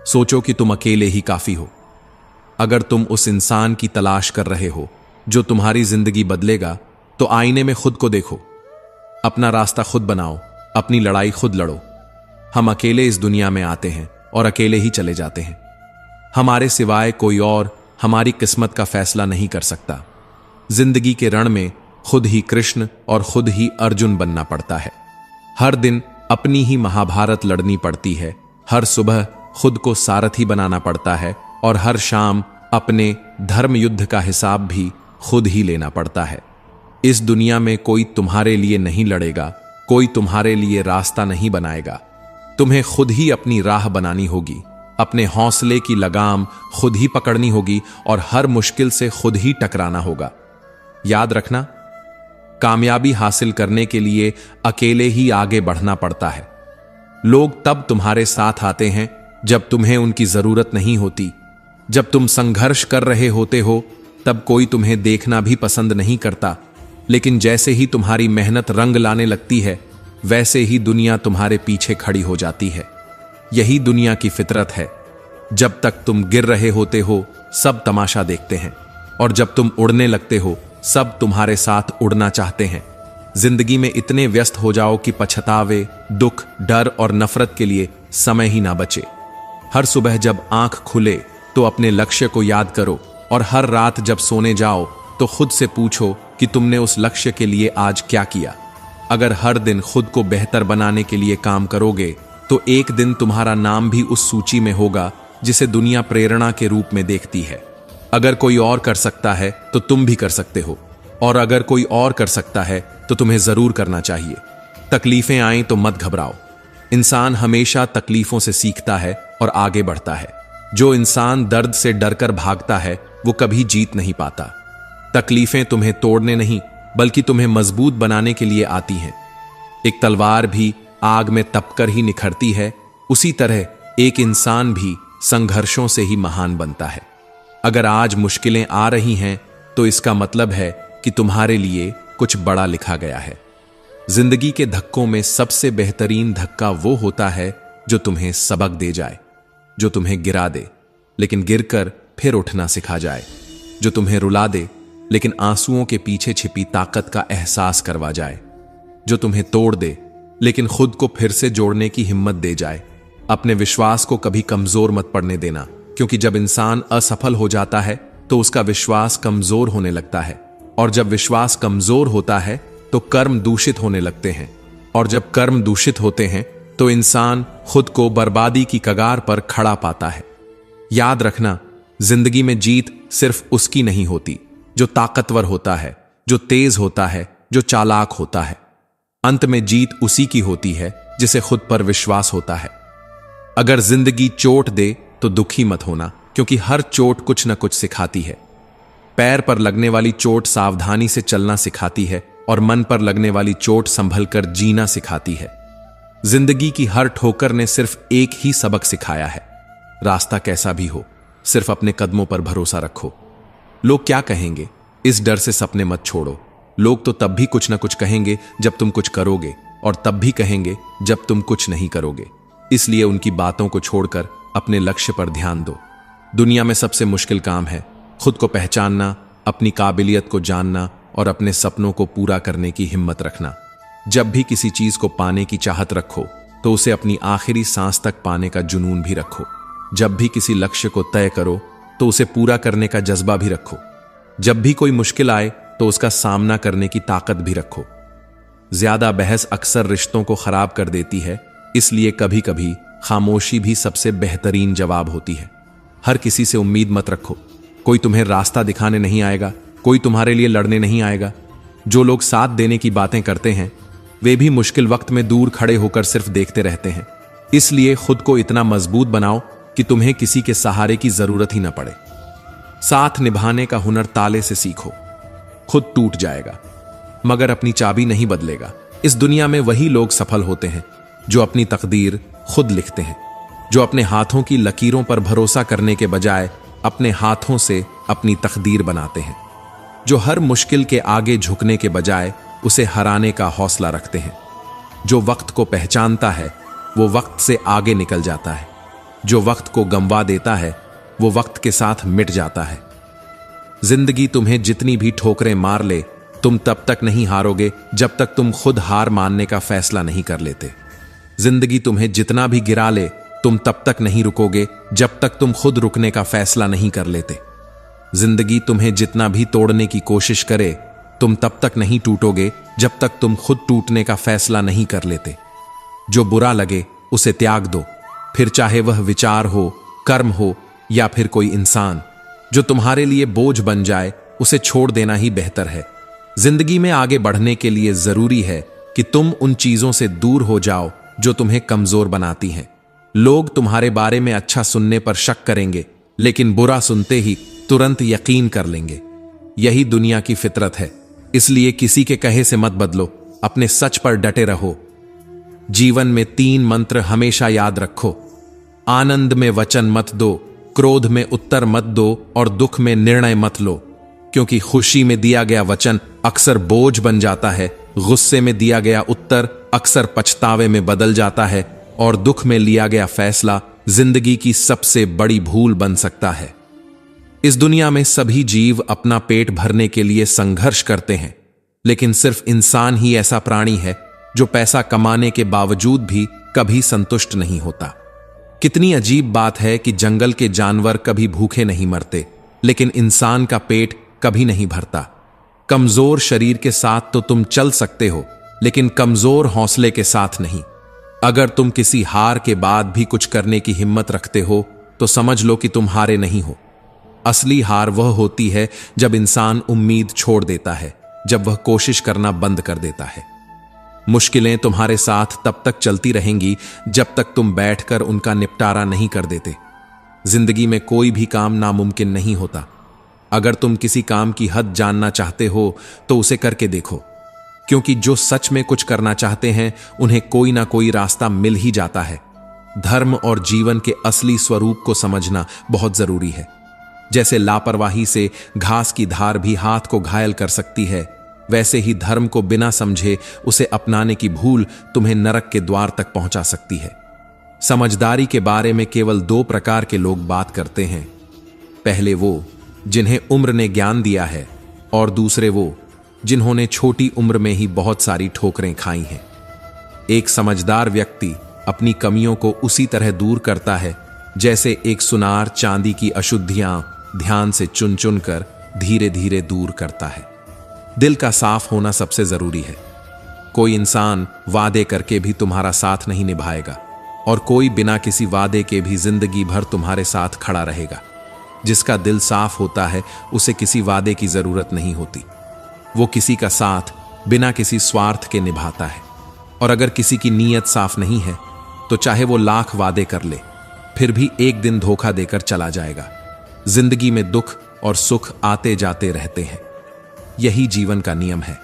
सोचो कि तुम अकेले ही काफी हो। अगर तुम उस इंसान की तलाश कर रहे हो जो तुम्हारी जिंदगी बदलेगा, तो आईने में खुद को देखो, अपना रास्ता खुद बनाओ, अपनी लड़ाई खुद लड़ो। हम अकेले इस दुनिया में आते हैं और अकेले ही चले जाते हैं। हमारे सिवाय कोई और हमारी किस्मत का फैसला नहीं कर सकता। जिंदगी के रण में खुद ही कृष्ण और खुद ही अर्जुन बनना पड़ता है। हर दिन अपनी ही महाभारत लड़नी पड़ती है, हर सुबह खुद को सारथी बनाना पड़ता है और हर शाम अपने धर्म युद्ध का हिसाब भी खुद ही लेना पड़ता है। इस दुनिया में कोई तुम्हारे लिए नहीं लड़ेगा, कोई तुम्हारे लिए रास्ता नहीं बनाएगा। तुम्हें खुद ही अपनी राह बनानी होगी, अपने हौसले की लगाम खुद ही पकड़नी होगी और हर मुश्किल से खुद ही टकराना होगा। याद रखना, कामयाबी हासिल करने के लिए अकेले ही आगे बढ़ना पड़ता है। लोग तब तुम्हारे साथ आते हैं जब तुम्हें उनकी जरूरत नहीं होती। जब तुम संघर्ष कर रहे होते हो तब कोई तुम्हें देखना भी पसंद नहीं करता, लेकिन जैसे ही तुम्हारी मेहनत रंग लाने लगती है, वैसे ही दुनिया तुम्हारे पीछे खड़ी हो जाती है। यही दुनिया की फितरत है। जब तक तुम गिर रहे होते हो, सब तमाशा देखते हैं, और जब तुम उड़ने लगते हो, सब तुम्हारे साथ उड़ना चाहते हैं। जिंदगी में इतने व्यस्त हो जाओ कि पछतावे, दुख, डर और नफरत के लिए समय ही ना बचे। हर सुबह जब आंख खुले तो अपने लक्ष्य को याद करो, और हर रात जब सोने जाओ तो खुद से पूछो कि तुमने उस लक्ष्य के लिए आज क्या किया। अगर हर दिन खुद को बेहतर बनाने के लिए काम करोगे तो एक दिन तुम्हारा नाम भी उस सूची में होगा जिसे दुनिया प्रेरणा के रूप में देखती है। अगर कोई और कर सकता है तो तुम भी कर सकते हो, और अगर कोई और कर सकता है तो तुम्हें जरूर करना चाहिए। तकलीफें आएं तो मत घबराओ। इंसान हमेशा तकलीफों से सीखता है और आगे बढ़ता है। जो इंसान दर्द से डरकर भागता है वो कभी जीत नहीं पाता। तकलीफें तुम्हें तोड़ने नहीं, बल्कि तुम्हें मजबूत बनाने के लिए आती हैं। एक तलवार भी आग में तपकर ही निखरती है, उसी तरह एक इंसान भी संघर्षों से ही महान बनता है। अगर आज मुश्किलें आ रही हैं तो इसका मतलब है कि तुम्हारे लिए कुछ बड़ा लिखा गया है। जिंदगी के धक्कों में सबसे बेहतरीन धक्का वो होता है जो तुम्हें सबक दे जाए, जो तुम्हें गिरा दे लेकिन गिरकर फिर उठना सिखा जाए, जो तुम्हें रुला दे लेकिन आंसुओं के पीछे छिपी ताकत का एहसास करवा जाए, जो तुम्हें तोड़ दे लेकिन खुद को फिर से जोड़ने की हिम्मत दे जाए। अपने विश्वास को कभी कमजोर मत पड़ने देना, क्योंकि जब इंसान असफल हो जाता है तो उसका विश्वास कमजोर होने लगता है, और जब विश्वास कमजोर होता है तो कर्म दूषित होने लगते हैं, और जब कर्म दूषित होते हैं तो इंसान खुद को बर्बादी की कगार पर खड़ा पाता है। याद रखना, जिंदगी में जीत सिर्फ उसकी नहीं होती जो ताकतवर होता है, जो तेज होता है, जो चालाक होता है। अंत में जीत उसी की होती है जिसे खुद पर विश्वास होता है। अगर जिंदगी चोट दे तो दुखी मत होना, क्योंकि हर चोट कुछ न कुछ सिखाती है। पैर पर लगने वाली चोट सावधानी से चलना सिखाती है, और मन पर लगने वाली चोट संभल कर जीना सिखाती है। जिंदगी की हर ठोकर ने सिर्फ एक ही सबक सिखाया है, रास्ता कैसा भी हो, सिर्फ अपने कदमों पर भरोसा रखो। लोग क्या कहेंगे, इस डर से सपने मत छोड़ो। लोग तो तब भी कुछ ना कुछ कहेंगे जब तुम कुछ करोगे, और तब भी कहेंगे जब तुम कुछ नहीं करोगे। इसलिए उनकी बातों को छोड़कर अपने लक्ष्य पर ध्यान दो। दुनिया में सबसे मुश्किल काम है खुद को पहचानना, अपनी काबिलियत को जानना और अपने सपनों को पूरा करने की हिम्मत रखना। जब भी किसी चीज को पाने की चाहत रखो तो उसे अपनी आखिरी सांस तक पाने का जुनून भी रखो। जब भी किसी लक्ष्य को तय करो तो उसे पूरा करने का जज्बा भी रखो। जब भी कोई मुश्किल आए तो उसका सामना करने की ताकत भी रखो। ज्यादा बहस अक्सर रिश्तों को खराब कर देती है, इसलिए कभी कभी खामोशी भी सबसे बेहतरीन जवाब होती है। हर किसी से उम्मीद मत रखो। कोई तुम्हें रास्ता दिखाने नहीं आएगा, कोई तुम्हारे लिए लड़ने नहीं आएगा। जो लोग साथ देने की बातें करते हैं वे भी मुश्किल वक्त में दूर खड़े होकर सिर्फ देखते रहते हैं। इसलिए खुद को इतना मजबूत बनाओ कि तुम्हें किसी के सहारे की जरूरत ही न पड़े। साथ निभाने का हुनर ताले से सीखो। खुद टूट जाएगा मगर अपनी चाबी नहीं बदलेगा। इस दुनिया में वही लोग सफल होते हैं जो अपनी तकदीर खुद लिखते हैं, जो अपने हाथों की लकीरों पर भरोसा करने के बजाय अपने हाथों से अपनी तकदीर बनाते हैं, जो हर मुश्किल के आगे झुकने के बजाय उसे हराने का हौसला रखते हैं, जो वक्त को पहचानता है वो वक्त से आगे निकल जाता है, जो वक्त को गंवा देता है वो वक्त के साथ मिट जाता है। जिंदगी तुम्हें जितनी भी ठोकरें मार ले, तुम तब तक नहीं हारोगे जब तक तुम खुद हार मानने का फैसला नहीं कर लेते। जिंदगी तुम्हें जितना भी गिरा ले, तुम तब तक नहीं रुकोगे जब तक तुम खुद रुकने का फैसला नहीं कर लेते। जिंदगी तुम्हें जितना भी तोड़ने की कोशिश करे, तुम तब तक नहीं टूटोगे जब तक तुम खुद टूटने का फैसला नहीं कर लेते। जो बुरा लगे उसे त्याग दो, फिर चाहे वह विचार हो, कर्म हो या फिर कोई इंसान। जो तुम्हारे लिए बोझ बन जाए उसे छोड़ देना ही बेहतर है। जिंदगी में आगे बढ़ने के लिए जरूरी है कि तुम उन चीजों से दूर हो जाओ जो तुम्हें कमजोर बनाती हैं। लोग तुम्हारे बारे में अच्छा सुनने पर शक करेंगे, लेकिन बुरा सुनते ही तुरंत यकीन कर लेंगे। यही दुनिया की फितरत है। इसलिए किसी के कहे से मत बदलो, अपने सच पर डटे रहो। जीवन में 3 मंत्र हमेशा याद रखो। आनंद में वचन मत दो, क्रोध में उत्तर मत दो और दुख में निर्णय मत लो। क्योंकि खुशी में दिया गया वचन अक्सर बोझ बन जाता है, गुस्से में दिया गया उत्तर अक्सर पछतावे में बदल जाता है और दुख में लिया गया फैसला जिंदगी की सबसे बड़ी भूल बन सकता है। इस दुनिया में सभी जीव अपना पेट भरने के लिए संघर्ष करते हैं, लेकिन सिर्फ इंसान ही ऐसा प्राणी है जो पैसा कमाने के बावजूद भी कभी संतुष्ट नहीं होता। कितनी अजीब बात है कि जंगल के जानवर कभी भूखे नहीं मरते, लेकिन इंसान का पेट कभी नहीं भरता। कमजोर शरीर के साथ तो तुम चल सकते हो, लेकिन कमजोर हौसले के साथ नहीं। अगर तुम किसी हार के बाद भी कुछ करने की हिम्मत रखते हो तो समझ लो कि तुम हारे नहीं हो। असली हार वह होती है जब इंसान उम्मीद छोड़ देता है, जब वह कोशिश करना बंद कर देता है। मुश्किलें तुम्हारे साथ तब तक चलती रहेंगी जब तक तुम बैठकर उनका निपटारा नहीं कर देते। जिंदगी में कोई भी काम नामुमकिन नहीं होता। अगर तुम किसी काम की हद जानना चाहते हो तो उसे करके देखो, क्योंकि जो सच में कुछ करना चाहते हैं उन्हें कोई ना कोई रास्ता मिल ही जाता है। धर्म और जीवन के असली स्वरूप को समझना बहुत जरूरी है। जैसे लापरवाही से घास की धार भी हाथ को घायल कर सकती है, वैसे ही धर्म को बिना समझे उसे अपनाने की भूल तुम्हें नरक के द्वार तक पहुंचा सकती है। समझदारी के बारे में केवल 2 प्रकार के लोग बात करते हैं। पहले वो जिन्हें उम्र ने ज्ञान दिया है और दूसरे वो जिन्होंने छोटी उम्र में ही बहुत सारी ठोकरें खाई हैं। एक समझदार व्यक्ति अपनी कमियों को उसी तरह दूर करता है जैसे एक सुनार चांदी की अशुद्धियां ध्यान से चुन चुन कर धीरे धीरे दूर करता है। दिल का साफ होना सबसे जरूरी है। कोई इंसान वादे करके भी तुम्हारा साथ नहीं निभाएगा और कोई बिना किसी वादे के भी जिंदगी भर तुम्हारे साथ खड़ा रहेगा। जिसका दिल साफ होता है उसे किसी वादे की जरूरत नहीं होती। वो किसी का साथ बिना किसी स्वार्थ के निभाता है। और अगर किसी की नीयत साफ नहीं है तो चाहे वो लाख वादे कर ले, फिर भी एक दिन धोखा देकर चला जाएगा। जिंदगी में दुख और सुख आते जाते रहते हैं, यही जीवन का नियम है।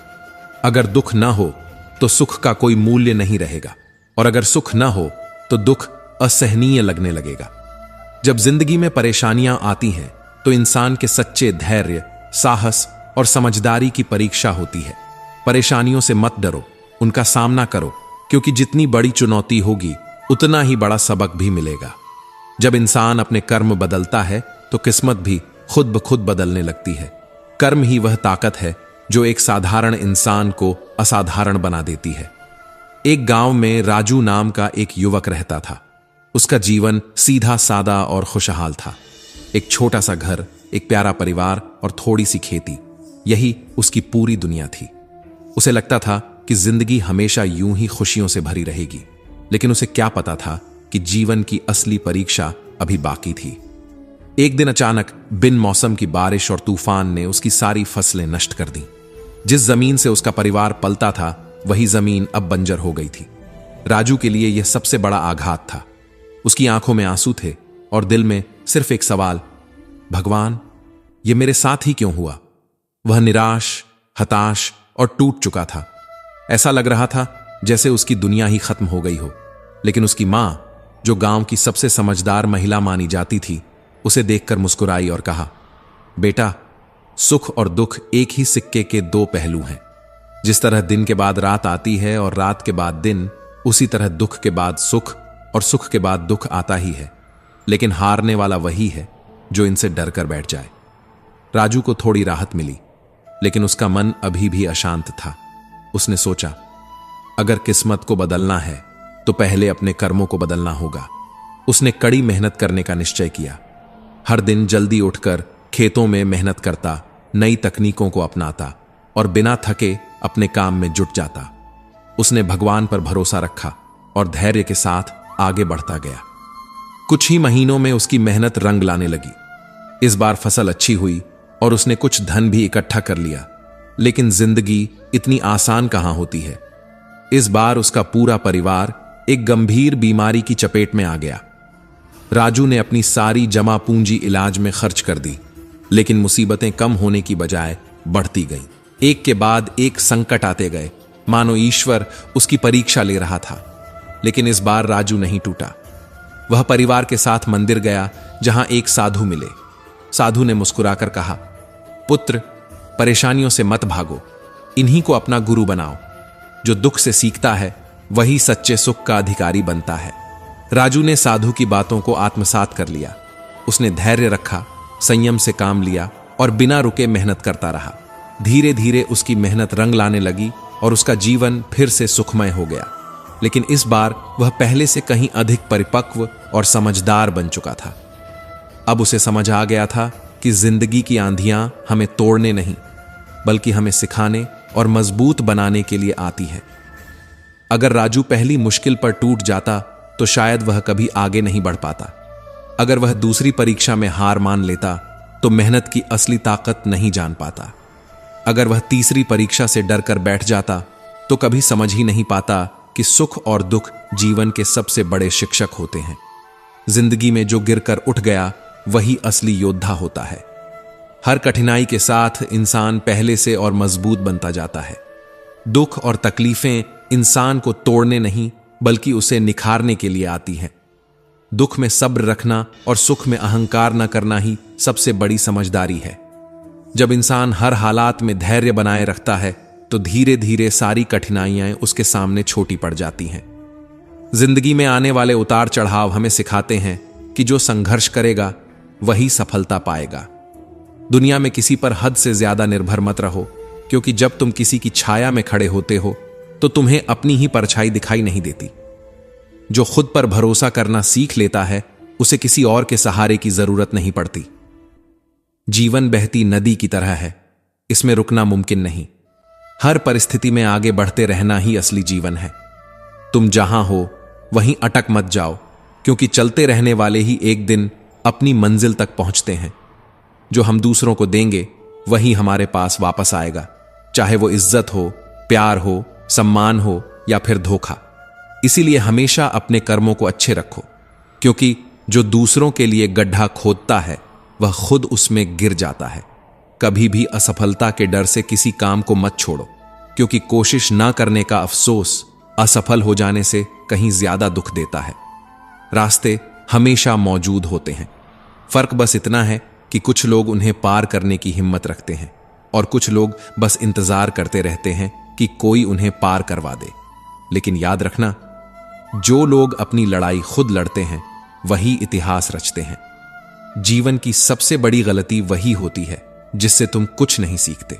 अगर दुख ना हो तो सुख का कोई मूल्य नहीं रहेगा, और अगर सुख ना हो तो दुख असहनीय लगने लगेगा। जब जिंदगी में परेशानियां आती हैं तो इंसान के सच्चे धैर्य, साहस और समझदारी की परीक्षा होती है। परेशानियों से मत डरो, उनका सामना करो, क्योंकि जितनी बड़ी चुनौती होगी उतना ही बड़ा सबक भी मिलेगा। जब इंसान अपने कर्म बदलता है तो किस्मत भी खुद ब खुद बदलने लगती है। कर्म ही वह ताकत है जो एक साधारण इंसान को असाधारण बना देती है। एक गांव में राजू नाम का एक युवक रहता था। उसका जीवन सीधा सादा और खुशहाल था। एक छोटा सा घर, एक प्यारा परिवार और थोड़ी सी खेती, यही उसकी पूरी दुनिया थी। उसे लगता था कि जिंदगी हमेशा यूं ही खुशियों से भरी रहेगी, लेकिन उसे क्या पता था कि जीवन की असली परीक्षा अभी बाकी थी। एक दिन अचानक बिन मौसम की बारिश और तूफान ने उसकी सारी फसलें नष्ट कर दी। जिस जमीन से उसका परिवार पलता था, वही जमीन अब बंजर हो गई थी। राजू के लिए यह सबसे बड़ा आघात था। उसकी आंखों में आंसू थे और दिल में सिर्फ एक सवाल, भगवान, ये मेरे साथ ही क्यों हुआ? वह निराश, हताश और टूट चुका था। ऐसा लग रहा था जैसे उसकी दुनिया ही खत्म हो गई हो। लेकिन उसकी मां, जो गांव की सबसे समझदार महिला मानी जाती थी, उसे देखकर मुस्कुराई और कहा, बेटा, सुख और दुख एक ही सिक्के के दो पहलू हैं। जिस तरह दिन के बाद रात आती है और रात के बाद दिन, उसी तरह दुख के बाद सुख और सुख के बाद दुख आता ही है। लेकिन हारने वाला वही है जो इनसे डर कर बैठ जाए। राजू को थोड़ी राहत मिली, लेकिन उसका मन अभी भी अशांत था। उसने सोचा, अगर किस्मत को बदलना है तो पहले अपने कर्मों को बदलना होगा। उसने कड़ी मेहनत करने का निश्चय किया। हर दिन जल्दी उठकर खेतों में मेहनत करता, नई तकनीकों को अपनाता और बिना थके अपने काम में जुट जाता। उसने भगवान पर भरोसा रखा और धैर्य के साथ आगे बढ़ता गया। कुछ ही महीनों में उसकी मेहनत रंग लाने लगी। इस बार फसल अच्छी हुई और उसने कुछ धन भी इकट्ठा कर लिया। लेकिन जिंदगी इतनी आसान कहां होती है। इस बार उसका पूरा परिवार एक गंभीर बीमारी की चपेट में आ गया। राजू ने अपनी सारी जमा पूंजी इलाज में खर्च कर दी, लेकिन मुसीबतें कम होने की बजाय बढ़ती गईं। एक के बाद एक संकट आते गए, मानो ईश्वर उसकी परीक्षा ले रहा था। लेकिन इस बार राजू नहीं टूटा। वह परिवार के साथ मंदिर गया, जहां एक साधु मिले। साधु ने मुस्कुराकर कहा, पुत्र, परेशानियों से मत भागो, इन्हीं को अपना गुरु बनाओ। जो दुख से सीखता है वही सच्चे सुख का अधिकारी बनता है। राजू ने साधु की बातों को आत्मसात कर लिया। उसने धैर्य रखा, संयम से काम लिया और बिना रुके मेहनत करता रहा। धीरे धीरे उसकी मेहनत रंग लाने लगी और उसका जीवन फिर से सुखमय हो गया। लेकिन इस बार वह पहले से कहीं अधिक परिपक्व और समझदार बन चुका था। अब उसे समझ आ गया था कि जिंदगी की आंधियां हमें तोड़ने नहीं, बल्कि हमें सिखाने और मजबूत बनाने के लिए आती है। अगर राजू पहली मुश्किल पर टूट जाता तो शायद वह कभी आगे नहीं बढ़ पाता। अगर वह दूसरी परीक्षा में हार मान लेता तो मेहनत की असली ताकत नहीं जान पाता। अगर वह तीसरी परीक्षा से डर कर बैठ जाता तो कभी समझ ही नहीं पाता कि सुख और दुख जीवन के सबसे बड़े शिक्षक होते हैं। जिंदगी में जो गिरकर उठ गया वही असली योद्धा होता है। हर कठिनाई के साथ इंसान पहले से और मजबूत बनता जाता है। दुख और तकलीफें इंसान को तोड़ने नहीं, बल्कि उसे निखारने के लिए आती हैं। दुख में सब्र रखना और सुख में अहंकार न करना ही सबसे बड़ी समझदारी है। जब इंसान हर हालात में धैर्य बनाए रखता है तो धीरे धीरे सारी कठिनाइयां उसके सामने छोटी पड़ जाती हैं। जिंदगी में आने वाले उतार चढ़ाव हमें सिखाते हैं कि जो संघर्ष करेगा वही सफलता पाएगा। दुनिया में किसी पर हद से ज्यादा निर्भर मत रहो, क्योंकि जब तुम किसी की छाया में खड़े होते हो तो तुम्हें अपनी ही परछाई दिखाई नहीं देती। जो खुद पर भरोसा करना सीख लेता है उसे किसी और के सहारे की जरूरत नहीं पड़ती। जीवन बहती नदी की तरह है, इसमें रुकना मुमकिन नहीं। हर परिस्थिति में आगे बढ़ते रहना ही असली जीवन है। तुम जहां हो वहीं अटक मत जाओ, क्योंकि चलते रहने वाले ही एक दिन अपनी मंजिल तक पहुंचते हैं। जो हम दूसरों को देंगे वही हमारे पास वापस आएगा, चाहे वो इज्जत हो, प्यार हो, सम्मान हो या फिर धोखा। इसीलिए हमेशा अपने कर्मों को अच्छे रखो, क्योंकि जो दूसरों के लिए गड्ढा खोदता है वह खुद उसमें गिर जाता है। कभी भी असफलता के डर से किसी काम को मत छोड़ो, क्योंकि कोशिश ना करने का अफसोस असफल हो जाने से कहीं ज्यादा दुख देता है। रास्ते हमेशा मौजूद होते हैं, फर्क बस इतना है कि कुछ लोग उन्हें पार करने की हिम्मत रखते हैं और कुछ लोग बस इंतजार करते रहते हैं कि कोई उन्हें पार करवा दे। लेकिन याद रखना, जो लोग अपनी लड़ाई खुद लड़ते हैं वही इतिहास रचते हैं। जीवन की सबसे बड़ी गलती वही होती है जिससे तुम कुछ नहीं सीखते।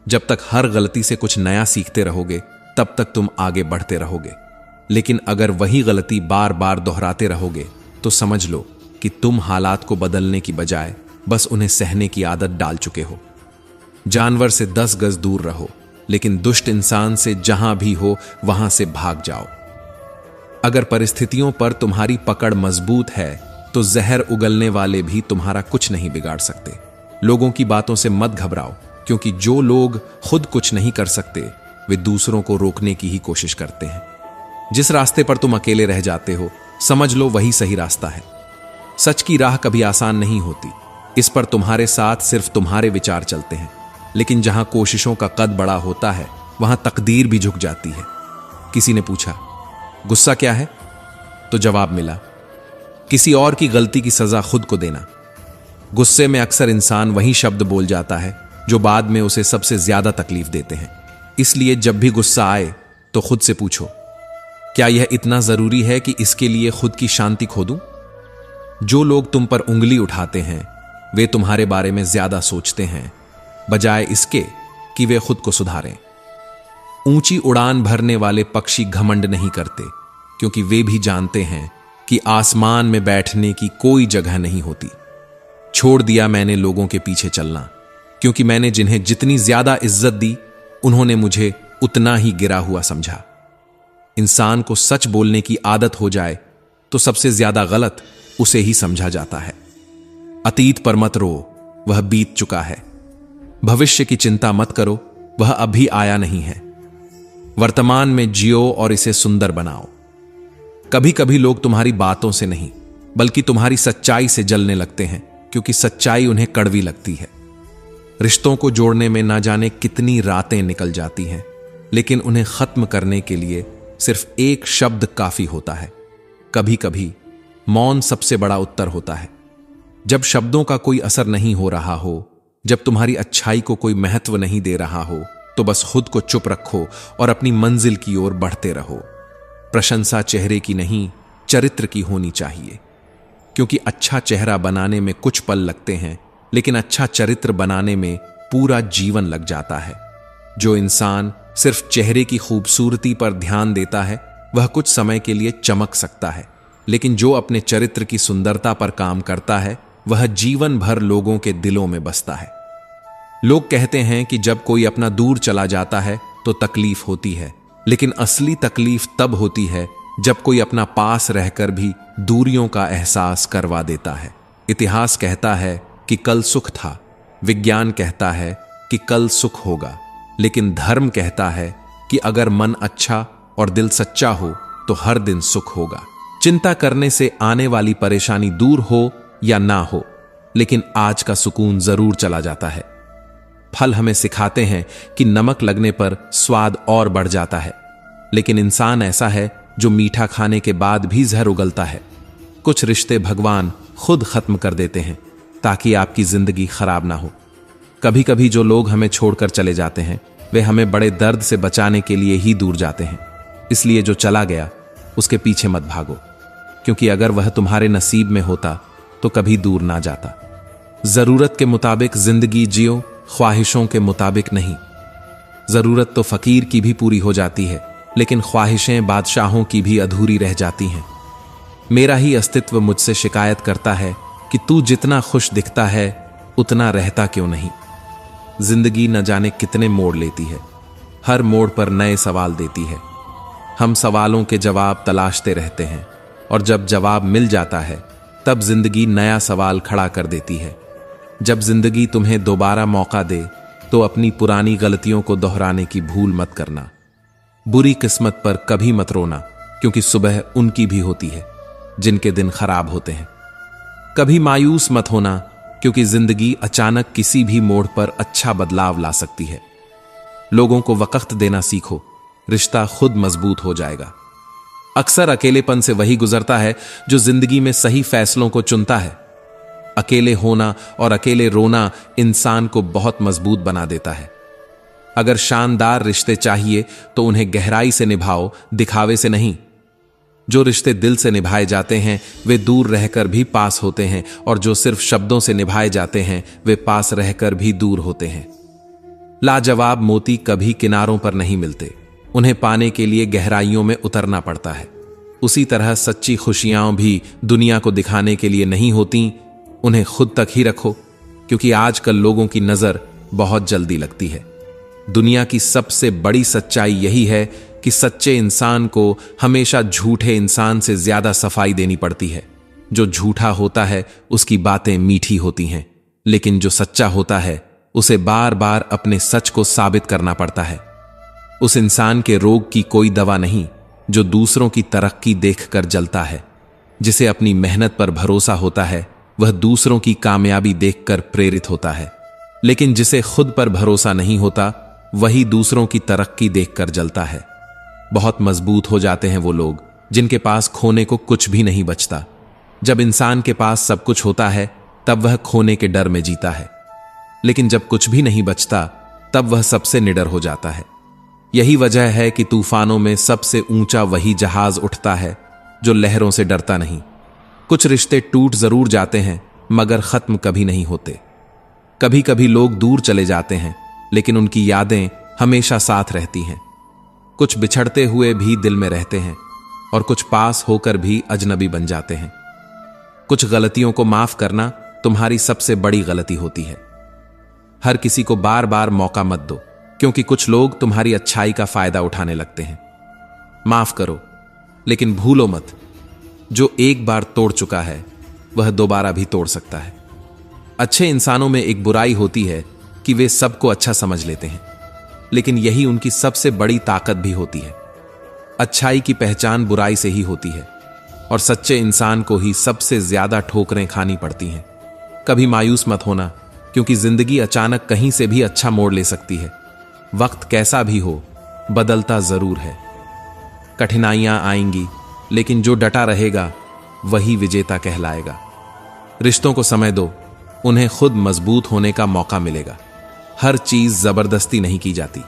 जब तक हर गलती से कुछ नया सीखते रहोगे तब तक तुम आगे बढ़ते रहोगे। लेकिन अगर वही गलती बार बार दोहराते रहोगे तो समझ लो कि तुम हालात को बदलने की बजाय बस उन्हें सहने की आदत डाल चुके हो। जानवर से 10 गज दूर रहो, लेकिन दुष्ट इंसान से जहां भी हो वहां से भाग जाओ। अगर परिस्थितियों पर तुम्हारी पकड़ मजबूत है तो जहर उगलने वाले भी तुम्हारा कुछ नहीं बिगाड़ सकते। लोगों की बातों से मत घबराओ, क्योंकि जो लोग खुद कुछ नहीं कर सकते वे दूसरों को रोकने की ही कोशिश करते हैं। जिस रास्ते पर तुम अकेले रह जाते हो, समझ लो वही सही रास्ता है। सच की राह कभी आसान नहीं होती, इस पर तुम्हारे साथ सिर्फ तुम्हारे विचार चलते हैं। लेकिन जहां कोशिशों का कद बड़ा होता है वहां तकदीर भी झुक जाती है। किसी ने पूछा, गुस्सा क्या है? तो जवाब मिला, किसी और की गलती की सजा खुद को देना। गुस्से में अक्सर इंसान वही शब्द बोल जाता है जो बाद में उसे सबसे ज्यादा तकलीफ देते हैं। इसलिए जब भी गुस्सा आए तो खुद से पूछो, क्या यह इतना जरूरी है कि इसके लिए खुद की शांति खो दूं? जो लोग तुम पर उंगली उठाते हैं वे तुम्हारे बारे में ज्यादा सोचते हैं बजाय इसके कि वे खुद को सुधारें। ऊंची उड़ान भरने वाले पक्षी घमंड नहीं करते, क्योंकि वे भी जानते हैं कि आसमान में बैठने की कोई जगह नहीं होती। छोड़ दिया मैंने लोगों के पीछे चलना, क्योंकि मैंने जिन्हें जितनी ज्यादा इज्जत दी उन्होंने मुझे उतना ही गिरा हुआ समझा। इंसान को सच बोलने की आदत हो जाए तो सबसे ज्यादा गलत उसे ही समझा जाता है। अतीत पर मत रो, वह बीत चुका है। भविष्य की चिंता मत करो, वह अभी आया नहीं है। वर्तमान में जियो और इसे सुंदर बनाओ। कभी कभी लोग तुम्हारी बातों से नहीं बल्कि तुम्हारी सच्चाई से जलने लगते हैं, क्योंकि सच्चाई उन्हें कड़वी लगती है। रिश्तों को जोड़ने में ना जाने कितनी रातें निकल जाती हैं, लेकिन उन्हें खत्म करने के लिए सिर्फ एक शब्द काफी होता है। कभी कभी मौन सबसे बड़ा उत्तर होता है। जब शब्दों का कोई असर नहीं हो रहा हो, जब तुम्हारी अच्छाई को कोई महत्व नहीं दे रहा हो, तो बस खुद को चुप रखो और अपनी मंजिल की ओर बढ़ते रहो। प्रशंसा चेहरे की नहीं, चरित्र की होनी चाहिए, क्योंकि अच्छा चेहरा बनाने में कुछ पल लगते हैं, लेकिन अच्छा चरित्र बनाने में पूरा जीवन लग जाता है। जो इंसान सिर्फ चेहरे की खूबसूरती पर ध्यान देता है वह कुछ समय के लिए चमक सकता है, लेकिन जो अपने चरित्र की सुंदरता पर काम करता है वह जीवन भर लोगों के दिलों में बसता है। लोग कहते हैं कि जब कोई अपना दूर चला जाता है तो तकलीफ होती है, लेकिन असली तकलीफ तब होती है जब कोई अपना पास रहकर भी दूरियों का एहसास करवा देता है। इतिहास कहता है कि कल सुख था, विज्ञान कहता है कि कल सुख होगा, लेकिन धर्म कहता है कि अगर मन अच्छा और दिल सच्चा हो तो हर दिन सुख होगा। चिंता करने से आने वाली परेशानी दूर हो या ना हो, लेकिन आज का सुकून जरूर चला जाता है। फल हमें सिखाते हैं कि नमक लगने पर स्वाद और बढ़ जाता है, लेकिन इंसान ऐसा है जो मीठा खाने के बाद भी जहर उगलता है। कुछ रिश्ते भगवान खुद खत्म कर देते हैं ताकि आपकी जिंदगी खराब ना हो। कभी कभी जो लोग हमें छोड़कर चले जाते हैं वे हमें बड़े दर्द से बचाने के लिए ही दूर जाते हैं। इसलिए जो चला गया उसके पीछे मत भागो, क्योंकि अगर वह तुम्हारे नसीब में होता तो कभी दूर ना जाता। जरूरत के मुताबिक जिंदगी जियो, ख्वाहिशों के मुताबिक नहीं। जरूरत तो फकीर की भी पूरी हो जाती है, लेकिन ख्वाहिशें बादशाहों की भी अधूरी रह जाती हैं। मेरा ही अस्तित्व मुझसे शिकायत करता है कि तू जितना खुश दिखता है उतना रहता क्यों नहीं। जिंदगी न जाने कितने मोड़ लेती है, हर मोड़ पर नए सवाल देती है। हम सवालों के जवाब तलाशते रहते हैं, और जब जवाब मिल जाता है तब जिंदगी नया सवाल खड़ा कर देती है। जब जिंदगी तुम्हें दोबारा मौका दे तो अपनी पुरानी गलतियों को दोहराने की भूल मत करना। बुरी किस्मत पर कभी मत रोना, क्योंकि सुबह उनकी भी होती है जिनके दिन खराब होते हैं। कभी मायूस मत होना, क्योंकि जिंदगी अचानक किसी भी मोड़ पर अच्छा बदलाव ला सकती है। लोगों को वक्त देना सीखो, रिश्ता खुद मजबूत हो जाएगा। अक्सर अकेलेपन से वही गुजरता है जो जिंदगी में सही फैसलों को चुनता है। अकेले होना और अकेले रोना इंसान को बहुत मजबूत बना देता है। अगर शानदार रिश्ते चाहिए तो उन्हें गहराई से निभाओ, दिखावे से नहीं। जो रिश्ते दिल से निभाए जाते हैं वे दूर रहकर भी पास होते हैं, और जो सिर्फ शब्दों से निभाए जाते हैं वे पास रहकर भी दूर होते हैं। लाजवाब मोती कभी किनारों पर नहीं मिलते, उन्हें पाने के लिए गहराइयों में उतरना पड़ता है। उसी तरह सच्ची खुशियां भी दुनिया को दिखाने के लिए नहीं होती, उन्हें खुद तक ही रखो, क्योंकि आजकल लोगों की नजर बहुत जल्दी लगती है। दुनिया की सबसे बड़ी सच्चाई यही है कि सच्चे इंसान को हमेशा झूठे इंसान से ज्यादा सफाई देनी पड़ती है। जो झूठा होता है उसकी बातें मीठी होती हैं, लेकिन जो सच्चा होता है उसे बार बार अपने सच को साबित करना पड़ता है। उस इंसान के रोग की कोई दवा नहीं जो दूसरों की तरक्की देखकर जलता है। जिसे अपनी मेहनत पर भरोसा होता है वह दूसरों की कामयाबी देखकर प्रेरित होता है, लेकिन जिसे खुद पर भरोसा नहीं होता वही दूसरों की तरक्की देखकर जलता है। बहुत मजबूत हो जाते हैं वो लोग जिनके पास खोने को कुछ भी नहीं बचता। जब इंसान के पास सब कुछ होता है तब वह खोने के डर में जीता है, लेकिन जब कुछ भी नहीं बचता तब वह सबसे निडर हो जाता है। यही वजह है कि तूफानों में सबसे ऊंचा वही जहाज उठता है जो लहरों से डरता नहीं। कुछ रिश्ते टूट जरूर जाते हैं मगर खत्म कभी नहीं होते। कभी कभी लोग दूर चले जाते हैं लेकिन उनकी यादें हमेशा साथ रहती हैं। कुछ बिछड़ते हुए भी दिल में रहते हैं और कुछ पास होकर भी अजनबी बन जाते हैं। कुछ गलतियों को माफ करना तुम्हारी सबसे बड़ी गलती होती है। हर किसी को बार बार मौका मत दो, क्योंकि कुछ लोग तुम्हारी अच्छाई का फायदा उठाने लगते हैं। माफ करो, लेकिन भूलो मत, जो एक बार तोड़ चुका है वह दोबारा भी तोड़ सकता है। अच्छे इंसानों में एक बुराई होती है कि वे सबको अच्छा समझ लेते हैं, लेकिन यही उनकी सबसे बड़ी ताकत भी होती है। अच्छाई की पहचान बुराई से ही होती है और सच्चे इंसान को ही सबसे ज्यादा ठोकरें खानी पड़ती हैं। कभी मायूस मत होना, क्योंकि जिंदगी अचानक कहीं से भी अच्छा मोड़ ले सकती है। वक्त कैसा भी हो बदलता जरूर है। कठिनाइयां आएंगी, लेकिन जो डटा रहेगा वही विजेता कहलाएगा। रिश्तों को समय दो, उन्हें खुद मजबूत होने का मौका मिलेगा। हर चीज जबरदस्ती नहीं की जाती।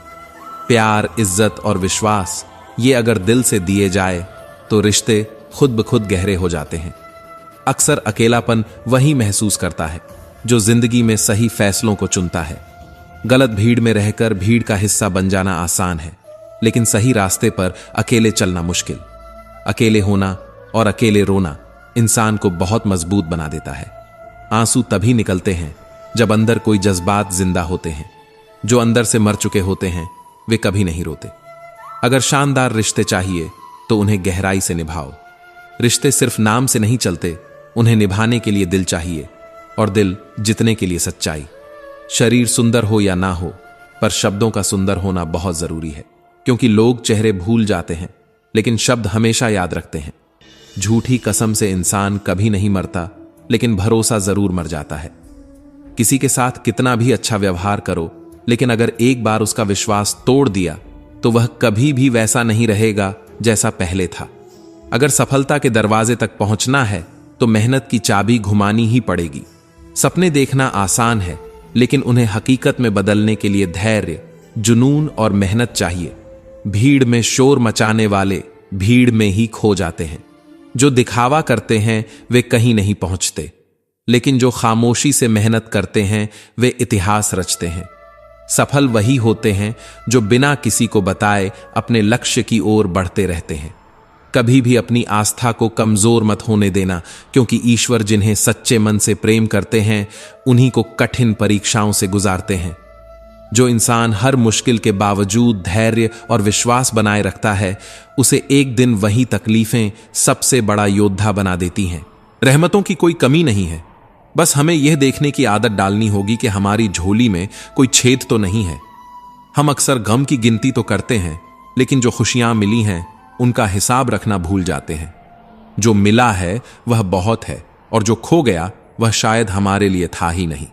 प्यार, इज्जत और विश्वास ये अगर दिल से दिए जाए तो रिश्ते खुद ब खुद गहरे हो जाते हैं। अक्सर अकेलापन वही महसूस करता है जो जिंदगी में सही फैसलों को चुनता है। गलत भीड़ में रहकर भीड़ का हिस्सा बन जाना आसान है, लेकिन सही रास्ते पर अकेले चलना मुश्किल। अकेले होना और अकेले रोना इंसान को बहुत मजबूत बना देता है। आंसू तभी निकलते हैं जब अंदर कोई जज्बात जिंदा होते हैं। जो अंदर से मर चुके होते हैं वे कभी नहीं रोते। अगर शानदार रिश्ते चाहिए तो उन्हें गहराई से निभाओ। रिश्ते सिर्फ नाम से नहीं चलते, उन्हें निभाने के लिए दिल चाहिए, और दिल जीतने के लिए सच्चाई। शरीर सुंदर हो या ना हो, पर शब्दों का सुंदर होना बहुत जरूरी है, क्योंकि लोग चेहरे भूल जाते हैं लेकिन शब्द हमेशा याद रखते हैं। झूठी कसम से इंसान कभी नहीं मरता, लेकिन भरोसा जरूर मर जाता है। किसी के साथ कितना भी अच्छा व्यवहार करो, लेकिन अगर एक बार उसका विश्वास तोड़ दिया तो वह कभी भी वैसा नहीं रहेगा जैसा पहले था। अगर सफलता के दरवाजे तक पहुंचना है तो मेहनत की चाबी घुमानी ही पड़ेगी। सपने देखना आसान है, लेकिन उन्हें हकीकत में बदलने के लिए धैर्य, जुनून और मेहनत चाहिए। भीड़ में शोर मचाने वाले भीड़ में ही खो जाते हैं। जो दिखावा करते हैं वे कहीं नहीं पहुंचते, लेकिन जो खामोशी से मेहनत करते हैं वे इतिहास रचते हैं। सफल वही होते हैं जो बिना किसी को बताए अपने लक्ष्य की ओर बढ़ते रहते हैं। कभी भी अपनी आस्था को कमजोर मत होने देना, क्योंकि ईश्वर जिन्हें सच्चे मन से प्रेम करते हैं उन्हीं को कठिन परीक्षाओं से गुजारते हैं। जो इंसान हर मुश्किल के बावजूद धैर्य और विश्वास बनाए रखता है, उसे एक दिन वही तकलीफें सबसे बड़ा योद्धा बना देती हैं। रहमतों की कोई कमी नहीं है, बस हमें यह देखने की आदत डालनी होगी कि हमारी झोली में कोई छेद तो नहीं है। हम अक्सर गम की गिनती तो करते हैं, लेकिन जो खुशियां मिली हैं उनका हिसाब रखना भूल जाते हैं। जो मिला है वह बहुत है, और जो खो गया वह शायद हमारे लिए था ही नहीं।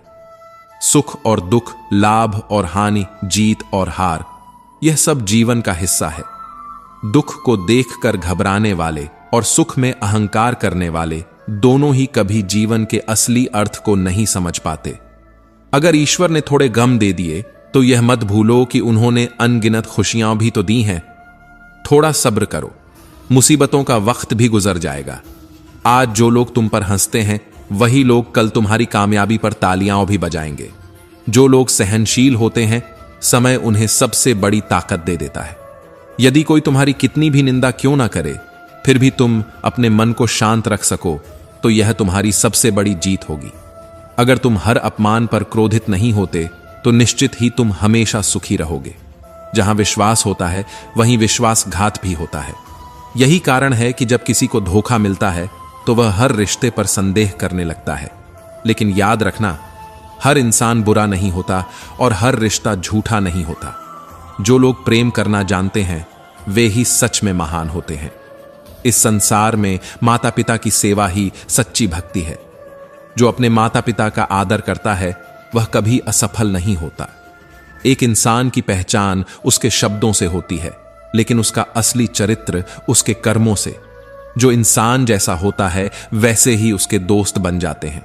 सुख और दुख, लाभ और हानि, जीत और हार, यह सब जीवन का हिस्सा है। दुख को देखकर घबराने वाले और सुख में अहंकार करने वाले दोनों ही कभी जीवन के असली अर्थ को नहीं समझ पाते। अगर ईश्वर ने थोड़े गम दे दिए तो यह मत भूलो कि उन्होंने अनगिनत खुशियां भी तो दी हैं। थोड़ा सब्र करो, मुसीबतों का वक्त भी गुजर जाएगा। आज जो लोग तुम पर हंसते हैं वही लोग कल तुम्हारी कामयाबी पर तालियां भी बजाएंगे। जो लोग सहनशील होते हैं समय उन्हें सबसे बड़ी ताकत दे देता है। यदि कोई तुम्हारी कितनी भी निंदा क्यों ना करे, फिर भी तुम अपने मन को शांत रख सको तो यह तुम्हारी सबसे बड़ी जीत होगी। अगर तुम हर अपमान पर क्रोधित नहीं होते तो निश्चित ही तुम हमेशा सुखी रहोगे। जहां विश्वास होता है वहीं विश्वासघात भी होता है। यही कारण है कि जब किसी को धोखा मिलता है तो वह हर रिश्ते पर संदेह करने लगता है। लेकिन याद रखना, हर इंसान बुरा नहीं होता और हर रिश्ता झूठा नहीं होता। जो लोग प्रेम करना जानते हैं वे ही सच में महान होते हैं। इस संसार में माता पिता की सेवा ही सच्ची भक्ति है। जो अपने माता पिता का आदर करता है वह कभी असफल नहीं होता। एक इंसान की पहचान उसके शब्दों से होती है, लेकिन उसका असली चरित्र उसके कर्मों से। जो इंसान जैसा होता है वैसे ही उसके दोस्त बन जाते हैं।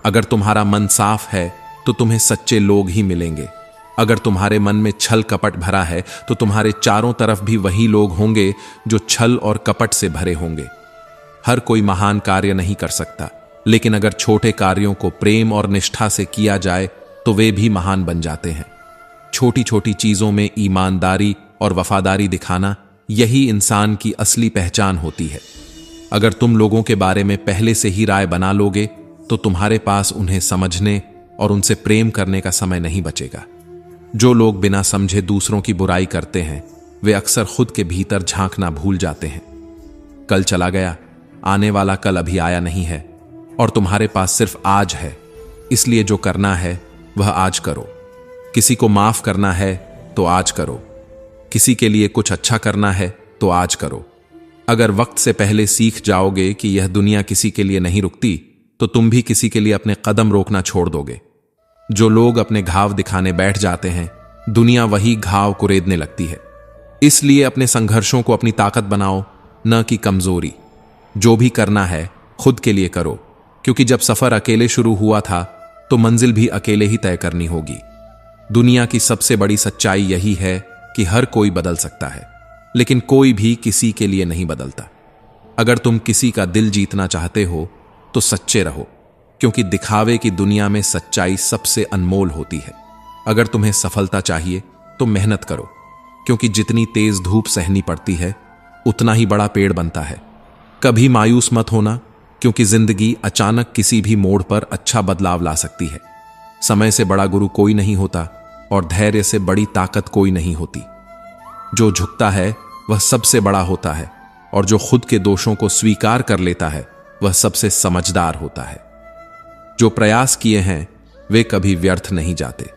अगर तुम्हारा मन साफ है तो तुम्हें सच्चे लोग ही मिलेंगे। अगर तुम्हारे मन में छल कपट भरा है तो तुम्हारे चारों तरफ भी वही लोग होंगे जो छल और कपट से भरे होंगे। हर कोई महान कार्य नहीं कर सकता, लेकिन अगर छोटे कार्यों को प्रेम और निष्ठा से किया जाए तो वे भी महान बन जाते हैं। छोटी छोटी चीजों में ईमानदारी और वफादारी दिखाना, यही इंसान की असली पहचान होती है। अगर तुम लोगों के बारे में पहले से ही राय बना लोगे तो तुम्हारे पास उन्हें समझने और उनसे प्रेम करने का समय नहीं बचेगा। जो लोग बिना समझे दूसरों की बुराई करते हैं वे अक्सर खुद के भीतर झांकना भूल जाते हैं। कल चला गया, आने वाला कल अभी आया नहीं है और तुम्हारे पास सिर्फ आज है। इसलिए जो करना है वह आज करो। किसी को माफ करना है तो आज करो। किसी के लिए कुछ अच्छा करना है तो आज करो। अगर वक्त से पहले सीख जाओगे कि यह दुनिया किसी के लिए नहीं रुकती तो तुम भी किसी के लिए अपने कदम रोकना छोड़ दोगे। जो लोग अपने घाव दिखाने बैठ जाते हैं, दुनिया वही घाव कुरेदने लगती है। इसलिए अपने संघर्षों को अपनी ताकत बनाओ, न कि कमजोरी। जो भी करना है खुद के लिए करो, क्योंकि जब सफर अकेले शुरू हुआ था तो मंजिल भी अकेले ही तय करनी होगी। दुनिया की सबसे बड़ी सच्चाई यही है कि हर कोई बदल सकता है, लेकिन कोई भी किसी के लिए नहीं बदलता। अगर तुम किसी का दिल जीतना चाहते हो तो सच्चे रहो, क्योंकि दिखावे की दुनिया में सच्चाई सबसे अनमोल होती है। अगर तुम्हें सफलता चाहिए तो मेहनत करो, क्योंकि जितनी तेज धूप सहनी पड़ती है उतना ही बड़ा पेड़ बनता है। कभी मायूस मत होना, क्योंकि जिंदगी अचानक किसी भी मोड़ पर अच्छा बदलाव ला सकती है। समय से बड़ा गुरु कोई नहीं होता और धैर्य से बड़ी ताकत कोई नहीं होती। जो झुकता है वह सबसे बड़ा होता है और जो खुद के दोषों को स्वीकार कर लेता है वह सबसे समझदार होता है। जो प्रयास किए हैं वे कभी व्यर्थ नहीं जाते।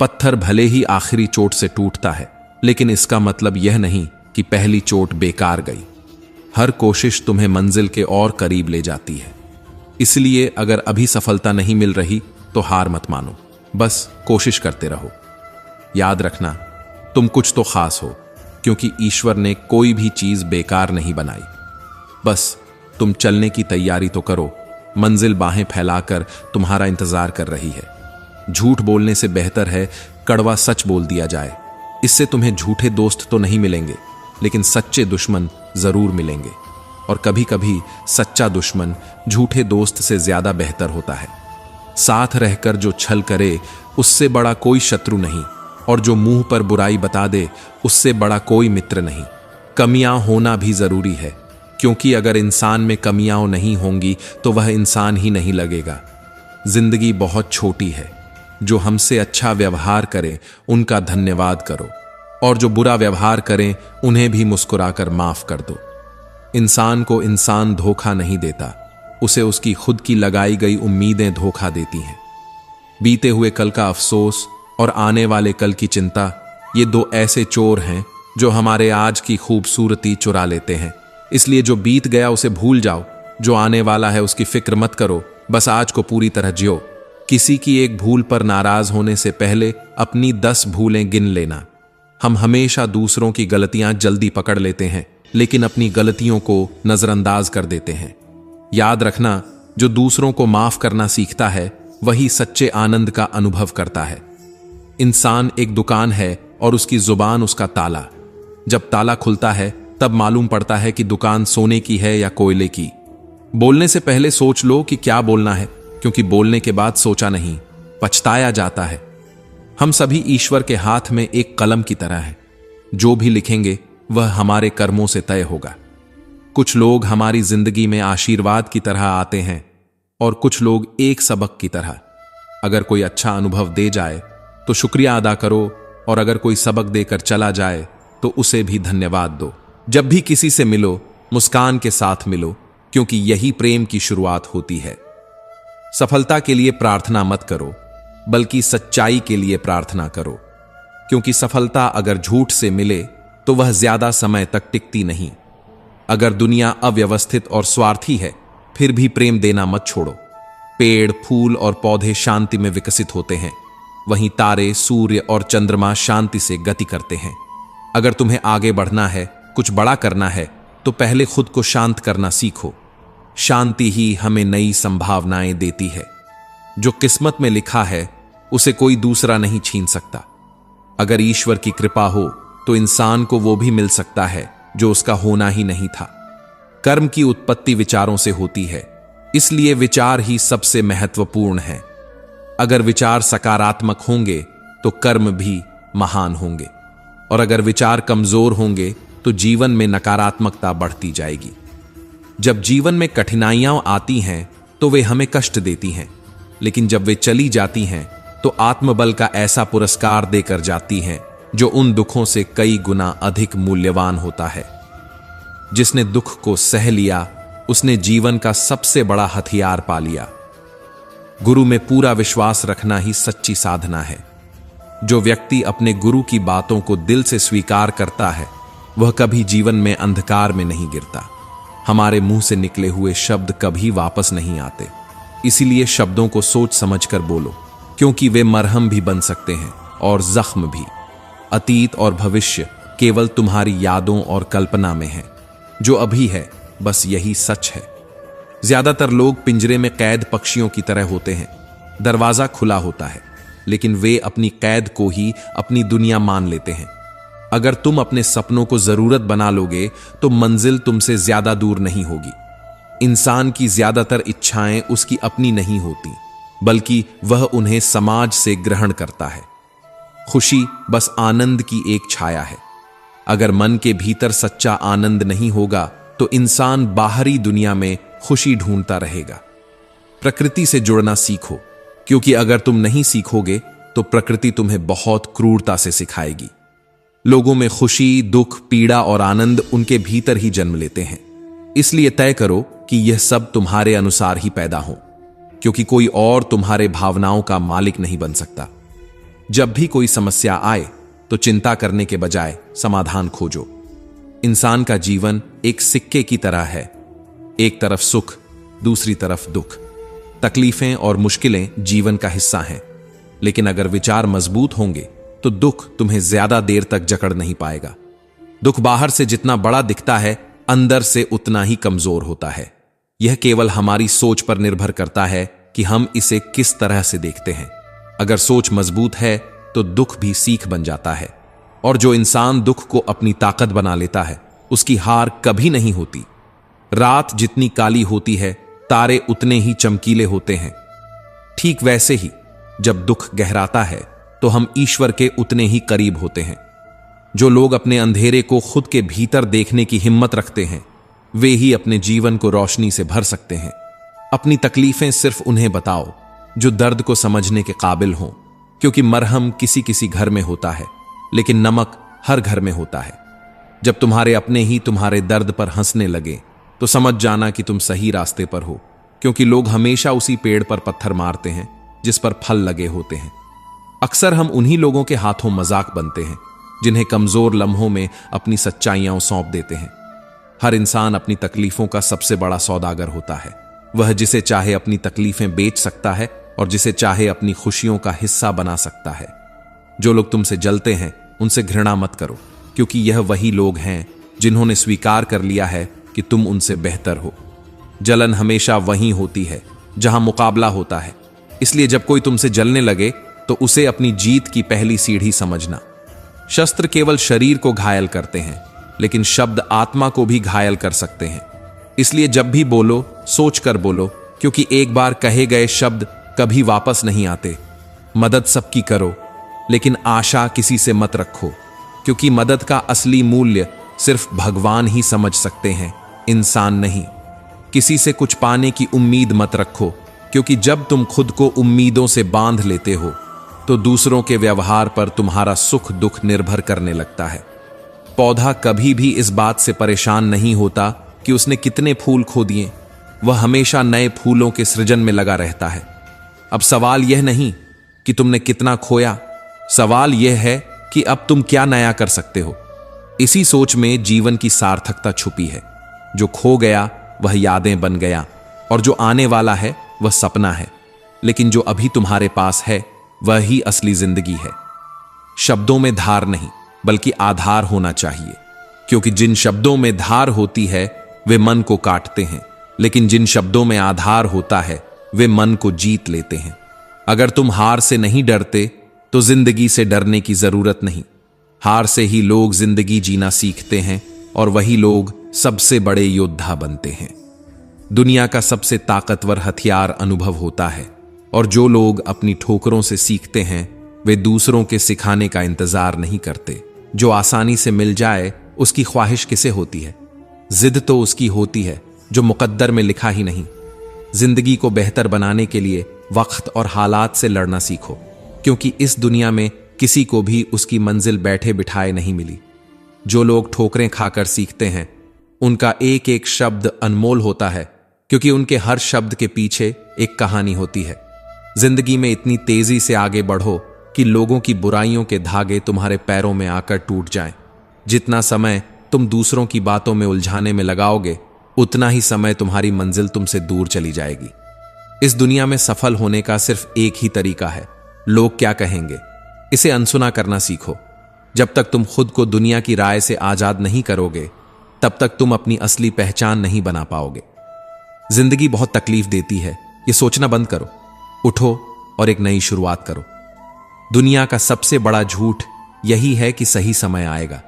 पत्थर भले ही आखिरी चोट से टूटता है, लेकिन इसका मतलब यह नहीं कि पहली चोट बेकार गई। हर कोशिश तुम्हें मंजिल के और करीब ले जाती है। इसलिए अगर अभी सफलता नहीं मिल रही तो हार मत मानो, बस कोशिश करते रहो। याद रखना, तुम कुछ तो खास हो, क्योंकि ईश्वर ने कोई भी चीज बेकार नहीं बनाई। बस तुम चलने की तैयारी तो करो। मंजिल बाहें फैलाकर तुम्हारा इंतजार कर रही है। झूठ बोलने से बेहतर है कड़वा सच बोल दिया जाए। इससे तुम्हें झूठे दोस्त तो नहीं मिलेंगे, लेकिन सच्चे दुश्मन जरूर मिलेंगे। और कभी कभी सच्चा दुश्मन झूठे दोस्त से ज्यादा बेहतर होता है। साथ रहकर जो छल करे उससे बड़ा कोई शत्रु नहीं, और जो मुंह पर बुराई बता दे उससे बड़ा कोई मित्र नहीं। कमियां होना भी जरूरी है, क्योंकि अगर इंसान में कमियां नहीं होंगी तो वह इंसान ही नहीं लगेगा। जिंदगी बहुत छोटी है। जो हमसे अच्छा व्यवहार करें उनका धन्यवाद करो, और जो बुरा व्यवहार करें उन्हें भी मुस्कुराकर माफ कर दो। इंसान को इंसान धोखा नहीं देता, उसे उसकी खुद की लगाई गई उम्मीदें धोखा देती हैं। बीते हुए कल का अफसोस और आने वाले कल की चिंता, ये दो ऐसे चोर हैं जो हमारे आज की खूबसूरती चुरा लेते हैं। इसलिए जो बीत गया उसे भूल जाओ, जो आने वाला है उसकी फिक्र मत करो, बस आज को पूरी तरह जियो। किसी की एक भूल पर नाराज होने से पहले अपनी 10 भूलें गिन लेना। हम हमेशा दूसरों की गलतियां जल्दी पकड़ लेते हैं, लेकिन अपनी गलतियों को नजरअंदाज कर देते हैं। याद रखना, जो दूसरों को माफ करना सीखता है वही सच्चे आनंद का अनुभव करता है। इंसान एक दुकान है और उसकी जुबान उसका ताला। जब ताला खुलता है तब मालूम पड़ता है कि दुकान सोने की है या कोयले की। बोलने से पहले सोच लो कि क्या बोलना है, क्योंकि बोलने के बाद सोचा नहीं, पछताया जाता है। हम सभी ईश्वर के हाथ में एक कलम की तरह हैं। जो भी लिखेंगे वह हमारे कर्मों से तय होगा। कुछ लोग हमारी जिंदगी में आशीर्वाद की तरह आते हैं और कुछ लोग एक सबक की तरह। अगर कोई अच्छा अनुभव दे जाए तो शुक्रिया अदा करो, और अगर कोई सबक देकर चला जाए तो उसे भी धन्यवाद दो। जब भी किसी से मिलो, मुस्कान के साथ मिलो, क्योंकि यही प्रेम की शुरुआत होती है। सफलता के लिए प्रार्थना मत करो, बल्कि सच्चाई के लिए प्रार्थना करो, क्योंकि सफलता अगर झूठ से मिले तो वह ज्यादा समय तक टिकती नहीं। अगर दुनिया अव्यवस्थित और स्वार्थी है, फिर भी प्रेम देना मत छोड़ो। पेड़, फूल और पौधे शांति में विकसित होते हैं, वहीं तारे, सूर्य और चंद्रमा शांति से गति करते हैं। अगर तुम्हें आगे बढ़ना है, कुछ बड़ा करना है, तो पहले खुद को शांत करना सीखो। शांति ही हमें नई संभावनाएं देती है। जो किस्मत में लिखा है उसे कोई दूसरा नहीं छीन सकता। अगर ईश्वर की कृपा हो तो इंसान को वो भी मिल सकता है जो उसका होना ही नहीं था। कर्म की उत्पत्ति विचारों से होती है, इसलिए विचार ही सबसे महत्वपूर्ण है। अगर विचार सकारात्मक होंगे तो कर्म भी महान होंगे, और अगर विचार कमजोर होंगे तो जीवन में नकारात्मकता बढ़ती जाएगी। जब जीवन में कठिनाइयां आती हैं तो वे हमें कष्ट देती हैं, लेकिन जब वे चली जाती हैं तो आत्मबल का ऐसा पुरस्कार देकर जाती हैं जो उन दुखों से कई गुना अधिक मूल्यवान होता है। जिसने दुख को सह लिया उसने जीवन का सबसे बड़ा हथियार पा लिया। गुरु में पूरा विश्वास रखना ही सच्ची साधना है। जो व्यक्ति अपने गुरु की बातों को दिल से स्वीकार करता है वह कभी जीवन में अंधकार में नहीं गिरता। हमारे मुंह से निकले हुए शब्द कभी वापस नहीं आते, इसीलिए शब्दों को सोच समझकर बोलो, क्योंकि वे मरहम भी बन सकते हैं और जख्म भी। अतीत और भविष्य केवल तुम्हारी यादों और कल्पना में है। जो अभी है बस यही सच है। ज्यादातर लोग पिंजरे में कैद पक्षियों की तरह होते हैं। दरवाजा खुला होता है, लेकिन वे अपनी कैद को ही अपनी दुनिया मान लेते हैं। अगर तुम अपने सपनों को जरूरत बना लोगे तो मंजिल तुमसे ज्यादा दूर नहीं होगी। इंसान की ज्यादातर इच्छाएं उसकी अपनी नहीं होती, बल्कि वह उन्हें समाज से ग्रहण करता है। खुशी बस आनंद की एक छाया है। अगर मन के भीतर सच्चा आनंद नहीं होगा तो इंसान बाहरी दुनिया में खुशी ढूंढता रहेगा। प्रकृति से जुड़ना सीखो, क्योंकि अगर तुम नहीं सीखोगे तो प्रकृति तुम्हें बहुत क्रूरता से सिखाएगी। लोगों में खुशी, दुख, पीड़ा और आनंद उनके भीतर ही जन्म लेते हैं। इसलिए तय करो कि यह सब तुम्हारे अनुसार ही पैदा हो, क्योंकि कोई और तुम्हारे भावनाओं का मालिक नहीं बन सकता। जब भी कोई समस्या आए तो चिंता करने के बजाय समाधान खोजो। इंसान का जीवन एक सिक्के की तरह है, एक तरफ सुख, दूसरी तरफ दुख। तकलीफें और मुश्किलें जीवन का हिस्सा हैं, लेकिन अगर विचार मजबूत होंगे तो दुख तुम्हें ज्यादा देर तक जकड़ नहीं पाएगा। दुख बाहर से जितना बड़ा दिखता है, अंदर से उतना ही कमजोर होता है। यह केवल हमारी सोच पर निर्भर करता है कि हम इसे किस तरह से देखते हैं। अगर सोच मजबूत है तो दुख भी सीख बन जाता है, और जो इंसान दुख को अपनी ताकत बना लेता है उसकी हार कभी नहीं होती। रात जितनी काली होती है, तारे उतने ही चमकीले होते हैं। ठीक वैसे ही जब दुख गहराता है तो हम ईश्वर के उतने ही करीब होते हैं। जो लोग अपने अंधेरे को खुद के भीतर देखने की हिम्मत रखते हैं वे ही अपने जीवन को रोशनी से भर सकते हैं। अपनी तकलीफें सिर्फ उन्हें बताओ जो दर्द को समझने के काबिल हों, क्योंकि मरहम किसी किसी घर में होता है, लेकिन नमक हर घर में होता है। जब तुम्हारे अपने ही तुम्हारे दर्द पर हंसने लगे तो समझ जाना कि तुम सही रास्ते पर हो, क्योंकि लोग हमेशा उसी पेड़ पर पत्थर मारते हैं जिस पर फल लगे होते हैं। अक्सर हम उन्हीं लोगों के हाथों मजाक बनते हैं जिन्हें कमजोर लम्हों में अपनी सच्चाइयां सौंप देते हैं। हर इंसान अपनी तकलीफों का सबसे बड़ा सौदागर होता है। वह जिसे चाहे अपनी तकलीफें बेच सकता है और जिसे चाहे अपनी खुशियों का हिस्सा बना सकता है। जो लोग तुमसे जलते हैं उनसे घृणा मत करो, क्योंकि यह वही लोग हैं जिन्होंने स्वीकार कर लिया है कि तुम उनसे बेहतर हो। जलन हमेशा वहीं होती है जहां मुकाबला होता है, इसलिए जब कोई तुमसे जलने लगे तो उसे अपनी जीत की पहली सीढ़ी समझना। शस्त्र केवल शरीर को घायल करते हैं, लेकिन शब्द आत्मा को भी घायल कर सकते हैं। इसलिए जब भी बोलो सोच कर बोलो, क्योंकि एक बार कहे गए शब्द कभी वापस नहीं आते। मदद सबकी करो, लेकिन आशा किसी से मत रखो, क्योंकि मदद का असली मूल्य सिर्फ भगवान ही समझ सकते हैं, इंसान नहीं। किसी से कुछ पाने की उम्मीद मत रखो, क्योंकि जब तुम खुद को उम्मीदों से बांध लेते हो तो दूसरों के व्यवहार पर तुम्हारा सुख दुख निर्भर करने लगता है। पौधा कभी भी इस बात से परेशान नहीं होता कि उसने कितने फूल खो दिए, वह हमेशा नए फूलों के सृजन में लगा रहता है। अब सवाल यह नहीं कि तुमने कितना खोया, सवाल यह है कि अब तुम क्या नया कर सकते हो। इसी सोच में जीवन की सार्थकता छुपी है। जो खो गया वह यादें बन गया, और जो आने वाला है वह सपना है, लेकिन जो अभी तुम्हारे पास है वह ही असली जिंदगी है। शब्दों में धार नहीं बल्कि आधार होना चाहिए, क्योंकि जिन शब्दों में धार होती है वे मन को काटते हैं, लेकिन जिन शब्दों में आधार होता है वे मन को जीत लेते हैं। अगर तुम हार से नहीं डरते तो जिंदगी से डरने की जरूरत नहीं। हार से ही लोग जिंदगी जीना सीखते हैं, और वही लोग सबसे बड़े योद्धा बनते हैं। दुनिया का सबसे ताकतवर हथियार अनुभव होता है, और जो लोग अपनी ठोकरों से सीखते हैं वे दूसरों के सिखाने का इंतजार नहीं करते। जो आसानी से मिल जाए उसकी ख्वाहिश किसे होती है? जिद तो उसकी होती है जो मुकद्दर में लिखा ही नहीं। जिंदगी को बेहतर बनाने के लिए वक्त और हालात से लड़ना सीखो, क्योंकि इस दुनिया में किसी को भी उसकी मंजिल बैठे बिठाए नहीं मिली। जो लोग ठोकरें खाकर सीखते हैं उनका एक एक शब्द अनमोल होता है, क्योंकि उनके हर शब्द के पीछे एक कहानी होती है। जिंदगी में इतनी तेजी से आगे बढ़ो कि लोगों की बुराइयों के धागे तुम्हारे पैरों में आकर टूट जाएं। जितना समय तुम दूसरों की बातों में उलझाने में लगाओगे उतना ही समय तुम्हारी मंजिल तुमसे दूर चली जाएगी। इस दुनिया में सफल होने का सिर्फ एक ही तरीका है, लोग क्या कहेंगे, इसे अनसुना करना सीखो। जब तक तुम खुद को दुनिया की राय से आजाद नहीं करोगे तब तक तुम अपनी असली पहचान नहीं बना पाओगे। जिंदगी बहुत तकलीफ देती है, ये सोचना बंद करो, उठो और एक नई शुरुआत करो। दुनिया का सबसे बड़ा झूठ यही है कि सही समय आएगा।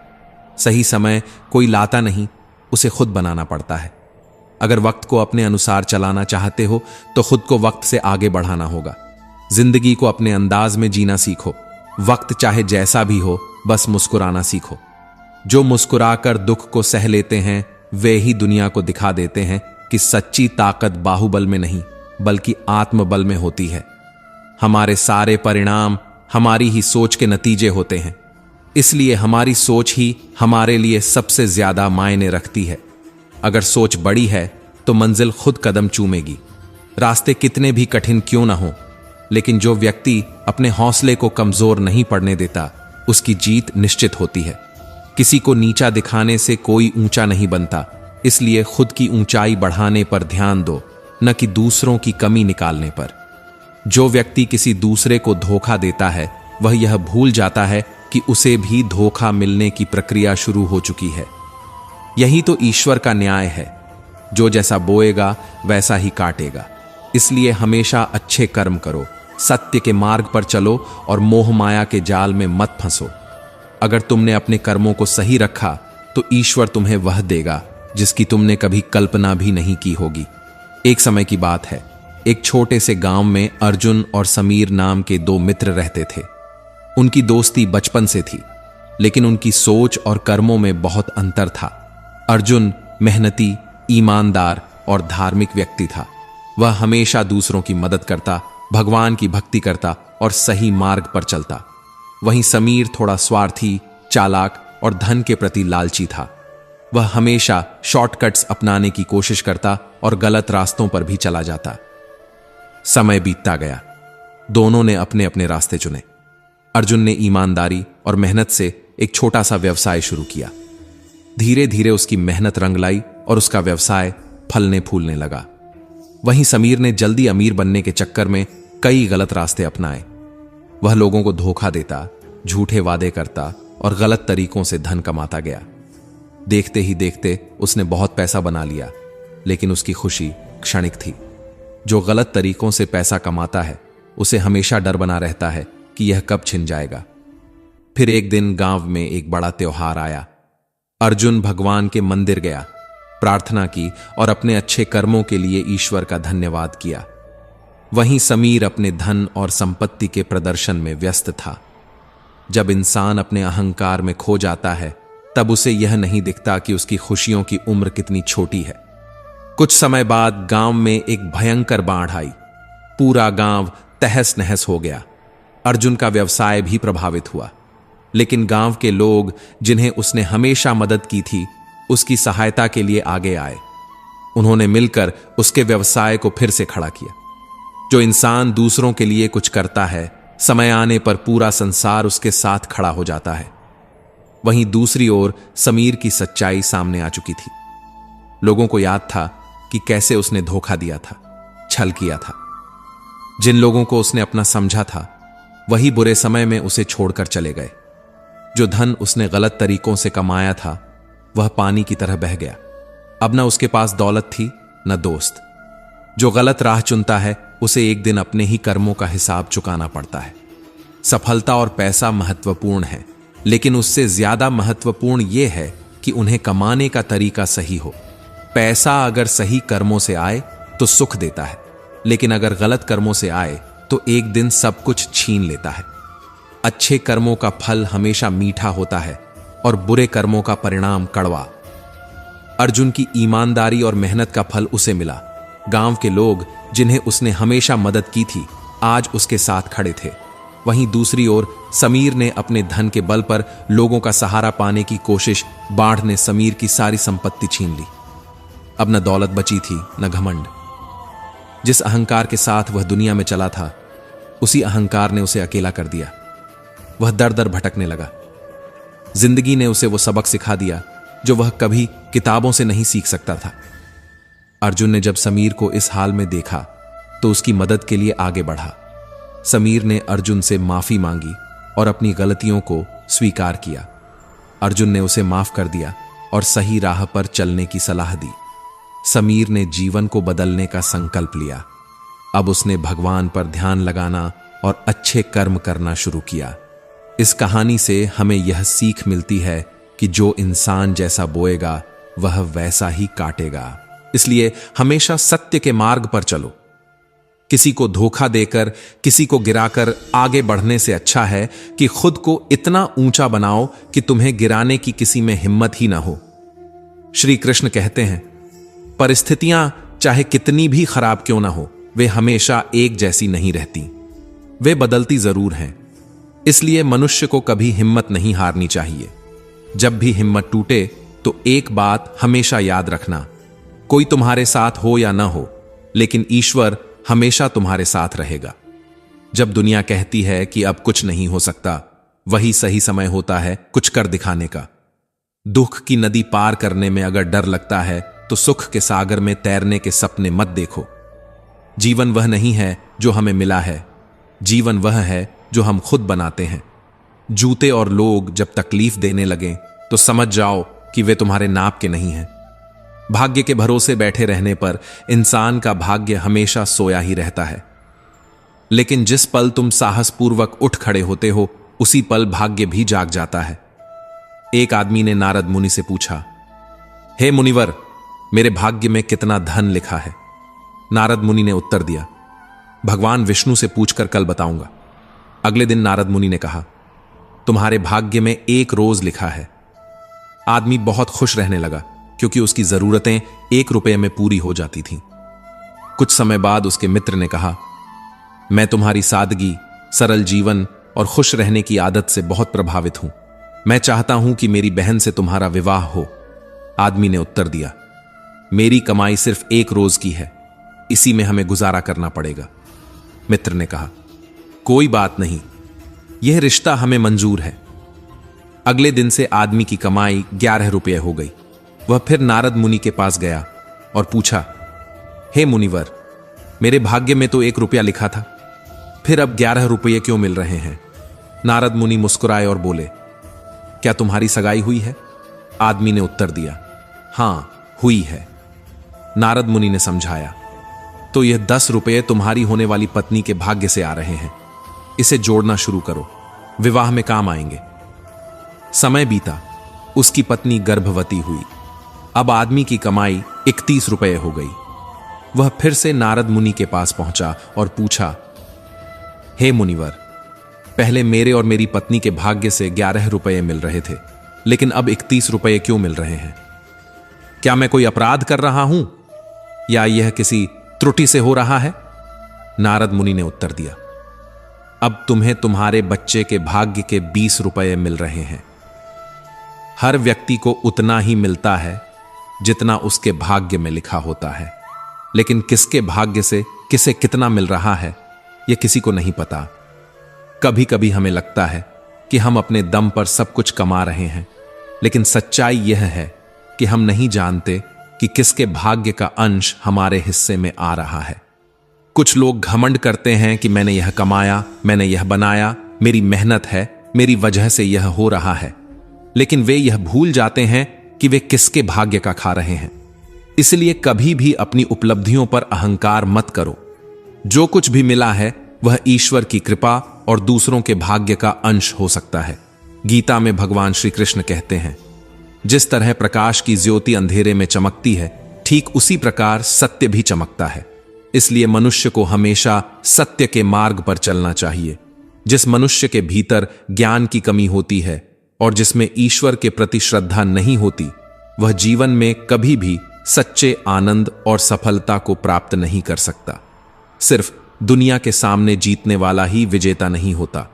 सही समय कोई लाता नहीं, उसे खुद बनाना पड़ता है। अगर वक्त को अपने अनुसार चलाना चाहते हो तो खुद को वक्त से आगे बढ़ाना होगा। जिंदगी को अपने अंदाज में जीना सीखो। वक्त चाहे जैसा भी हो, बस मुस्कुराना सीखो। जो मुस्कुराकर दुख को सह लेते हैं वे ही दुनिया को दिखा देते हैं कि सच्ची ताकत बाहुबल में नहीं बल्कि आत्मबल में होती है। हमारे सारे परिणाम हमारी ही सोच के नतीजे होते हैं, इसलिए हमारी सोच ही हमारे लिए सबसे ज्यादा मायने रखती है। अगर सोच बड़ी है तो मंजिल खुद कदम चूमेगी। रास्ते कितने भी कठिन क्यों ना हो, लेकिन जो व्यक्ति अपने हौसले को कमजोर नहीं पड़ने देता उसकी जीत निश्चित होती है। किसी को नीचा दिखाने से कोई ऊंचा नहीं बनता, इसलिए खुद की ऊंचाई बढ़ाने पर ध्यान दो, न कि दूसरों की कमी निकालने पर। जो व्यक्ति किसी दूसरे को धोखा देता है वह यह भूल जाता है कि उसे भी धोखा मिलने की प्रक्रिया शुरू हो चुकी है। यही तो ईश्वर का न्याय है, जो जैसा बोएगा वैसा ही काटेगा। इसलिए हमेशा अच्छे कर्म करो, सत्य के मार्ग पर चलो और मोह माया के जाल में मत फंसो। अगर तुमने अपने कर्मों को सही रखा तो ईश्वर तुम्हें वह देगा जिसकी तुमने कभी कल्पना भी नहीं की होगी। एक समय की बात है, एक छोटे से गांव में अर्जुन और समीर नाम के दो मित्र रहते थे। उनकी दोस्ती बचपन से थी, लेकिन उनकी सोच और कर्मों में बहुत अंतर था। अर्जुन मेहनती, ईमानदार और धार्मिक व्यक्ति था। वह हमेशा दूसरों की मदद करता, भगवान की भक्ति करता और सही मार्ग पर चलता। वहीं समीर थोड़ा स्वार्थी, चालाक और धन के प्रति लालची था। वह हमेशा शॉर्टकट्स अपनाने की कोशिश करता और गलत रास्तों पर भी चला जाता। समय बीतता गया, दोनों ने अपने अपने रास्ते चुने। अर्जुन ने ईमानदारी और मेहनत से एक छोटा सा व्यवसाय शुरू किया। धीरे धीरे उसकी मेहनत रंग लाई और उसका व्यवसाय फलने फूलने लगा। वहीं समीर ने जल्दी अमीर बनने के चक्कर में कई गलत रास्ते अपनाए। वह लोगों को धोखा देता, झूठे वादे करता और गलत तरीकों से धन कमाता गया। देखते ही देखते उसने बहुत पैसा बना लिया, लेकिन उसकी खुशी क्षणिक थी। जो गलत तरीकों से पैसा कमाता है उसे हमेशा डर बना रहता है कि यह कब छिन जाएगा। फिर एक दिन गांव में एक बड़ा त्योहार आया। अर्जुन भगवान के मंदिर गया, प्रार्थना की और अपने अच्छे कर्मों के लिए ईश्वर का धन्यवाद किया। वहीं समीर अपने धन और संपत्ति के प्रदर्शन में व्यस्त था। जब इंसान अपने अहंकार में खो जाता है तब उसे यह नहीं दिखता कि उसकी खुशियों की उम्र कितनी छोटी है। कुछ समय बाद गांव में एक भयंकर बाढ़ आई। पूरा गांव तहस नहस हो गया। अर्जुन का व्यवसाय भी प्रभावित हुआ, लेकिन गांव के लोग जिन्हें उसने हमेशा मदद की थी, उसकी सहायता के लिए आगे आए। उन्होंने मिलकर उसके व्यवसाय को फिर से खड़ा किया। जो इंसान दूसरों के लिए कुछ करता है, समय आने पर पूरा संसार उसके साथ खड़ा हो जाता है। वहीं दूसरी ओर समीर की सच्चाई सामने आ चुकी थी। लोगों को याद था कि कैसे उसने धोखा दिया था, छल किया था। जिन लोगों को उसने अपना समझा था, वही बुरे समय में उसे छोड़कर चले गए। जो धन उसने गलत तरीकों से कमाया था, वह पानी की तरह बह गया। अब न उसके पास दौलत थी, न दोस्त। जो गलत राह चुनता है, उसे एक दिन अपने ही कर्मों का हिसाब चुकाना पड़ता है। सफलता और पैसा महत्वपूर्ण है, लेकिन उससे ज्यादा महत्वपूर्ण यह है कि उन्हें कमाने का तरीका सही हो। पैसा अगर सही कर्मों से आए तो सुख देता है, लेकिन अगर गलत कर्मों से आए तो एक दिन सब कुछ छीन लेता है। अच्छे कर्मों का फल हमेशा मीठा होता है और बुरे कर्मों का परिणाम कड़वा। अर्जुन की ईमानदारी और मेहनत का फल उसे मिला। गांव के लोग जिन्हें उसने हमेशा मदद की थी, आज उसके साथ खड़े थे। वहीं दूसरी ओर समीर ने अपने धन के बल पर लोगों का सहारा पाने की कोशिश, बाढ़ ने समीर की सारी संपत्ति छीन ली। अब न दौलत बची थी, न घमंड। जिस अहंकार के साथ वह दुनिया में चला था, उसी अहंकार ने उसे अकेला कर दिया। वह दर दर भटकने लगा। जिंदगी ने उसे वो सबक सिखा दिया जो वह कभी किताबों से नहीं सीख सकता था। अर्जुन ने जब समीर को इस हाल में देखा तो उसकी मदद के लिए आगे बढ़ा। समीर ने अर्जुन से माफी मांगी और अपनी गलतियों को स्वीकार किया। अर्जुन ने उसे माफ कर दिया और सही राह पर चलने की सलाह दी। समीर ने जीवन को बदलने का संकल्प लिया। अब उसने भगवान पर ध्यान लगाना और अच्छे कर्म करना शुरू किया। इस कहानी से हमें यह सीख मिलती है कि जो इंसान जैसा बोएगा, वह वैसा ही काटेगा। इसलिए हमेशा सत्य के मार्ग पर चलो। किसी को धोखा देकर, किसी को गिराकर आगे बढ़ने से अच्छा है कि खुद को इतना ऊंचा बनाओ कि तुम्हें गिराने की किसी में हिम्मत ही ना हो। श्री कृष्ण कहते हैं, परिस्थितियां चाहे कितनी भी खराब क्यों ना हो, वे हमेशा एक जैसी नहीं रहती। वे बदलती जरूर हैं। इसलिए मनुष्य को कभी हिम्मत नहीं हारनी चाहिए। जब भी हिम्मत टूटे तो एक बात हमेशा याद रखना, कोई तुम्हारे साथ हो या ना हो, लेकिन ईश्वर हमेशा तुम्हारे साथ रहेगा। जब दुनिया कहती है कि अब कुछ नहीं हो सकता, वही सही समय होता है कुछ कर दिखाने का। दुख की नदी पार करने में अगर डर लगता है तो सुख के सागर में तैरने के सपने मत देखो। जीवन वह नहीं है जो हमें मिला है, जीवन वह है जो हम खुद बनाते हैं। जूते और लोग जब तकलीफ देने लगें तो समझ जाओ कि वे तुम्हारे नाप के नहीं हैं। भाग्य के भरोसे बैठे रहने पर इंसान का भाग्य हमेशा सोया ही रहता है, लेकिन जिस पल तुम साहसपूर्वक उठ खड़े होते हो, उसी पल भाग्य भी जाग जाता है। एक आदमी ने नारद मुनि से पूछा, हे मुनिवर, मेरे भाग्य में कितना धन लिखा है? नारद मुनि ने उत्तर दिया, भगवान विष्णु से पूछकर कल बताऊंगा। अगले दिन नारद मुनि ने कहा, तुम्हारे भाग्य में 1 रोज लिखा है। आदमी बहुत खुश रहने लगा, क्योंकि उसकी जरूरतें 1 रुपये में पूरी हो जाती थीं। कुछ समय बाद उसके मित्र ने कहा, मैं तुम्हारी सादगी, सरल जीवन और खुश रहने की आदत से बहुत प्रभावित हूं। मैं चाहता हूं कि मेरी बहन से तुम्हारा विवाह हो। आदमी ने उत्तर दिया, मेरी कमाई सिर्फ 1 रोज की है, इसी में हमें गुजारा करना पड़ेगा। मित्र ने कहा, कोई बात नहीं, यह रिश्ता हमें मंजूर है। अगले दिन से आदमी की कमाई 11 रुपये हो गई। वह फिर नारद मुनि के पास गया और पूछा, हे मुनिवर, मेरे भाग्य में तो 1 रुपया लिखा था, फिर अब 11 रुपये क्यों मिल रहे हैं? नारद मुनि मुस्कुराए और बोले, क्या तुम्हारी सगाई हुई है? आदमी ने उत्तर दिया, हां, हुई है। नारद मुनि ने समझाया, तो यह 10 रुपये तुम्हारी होने वाली पत्नी के भाग्य से आ रहे हैं, इसे जोड़ना शुरू करो, विवाह में काम आएंगे। समय बीता, उसकी पत्नी गर्भवती हुई। अब आदमी की कमाई 31 रुपये हो गई। वह फिर से नारद मुनि के पास पहुंचा और पूछा, हे मुनिवर, पहले मेरे और मेरी पत्नी के भाग्य से 11 रुपये मिल रहे थे, लेकिन अब 31 रुपये क्यों मिल रहे हैं? क्या मैं कोई अपराध कर रहा हूं या यह किसी त्रुटि से हो रहा है? नारद मुनि ने उत्तर दिया, अब तुम्हें तुम्हारे बच्चे के भाग्य के 20 रुपये मिल रहे हैं। हर व्यक्ति को उतना ही मिलता है जितना उसके भाग्य में लिखा होता है, लेकिन किसके भाग्य से किसे कितना मिल रहा है यह किसी को नहीं पता। कभी कभी हमें लगता है कि हम अपने दम पर सब कुछ कमा रहे हैं, लेकिन सच्चाई यह है कि हम नहीं जानते कि किसके भाग्य का अंश हमारे हिस्से में आ रहा है। कुछ लोग घमंड करते हैं कि मैंने यह कमाया, मैंने यह बनाया, मेरी मेहनत है, मेरी वजह से यह हो रहा है, लेकिन वे यह भूल जाते हैं कि वे किसके भाग्य का खा रहे हैं। इसलिए कभी भी अपनी उपलब्धियों पर अहंकार मत करो। जो कुछ भी मिला है वह ईश्वर की कृपा और दूसरों के भाग्य का अंश हो सकता है। गीता में भगवान श्री कृष्ण कहते हैं, जिस तरह प्रकाश की ज्योति अंधेरे में चमकती है, ठीक उसी प्रकार सत्य भी चमकता है। इसलिए मनुष्य को हमेशा सत्य के मार्ग पर चलना चाहिए। जिस मनुष्य के भीतर ज्ञान की कमी होती है और जिसमें ईश्वर के प्रति श्रद्धा नहीं होती, वह जीवन में कभी भी सच्चे आनंद और सफलता को प्राप्त नहीं कर सकता। सिर्फ दुनिया के सामने जीतने वाला ही विजेता नहीं होता,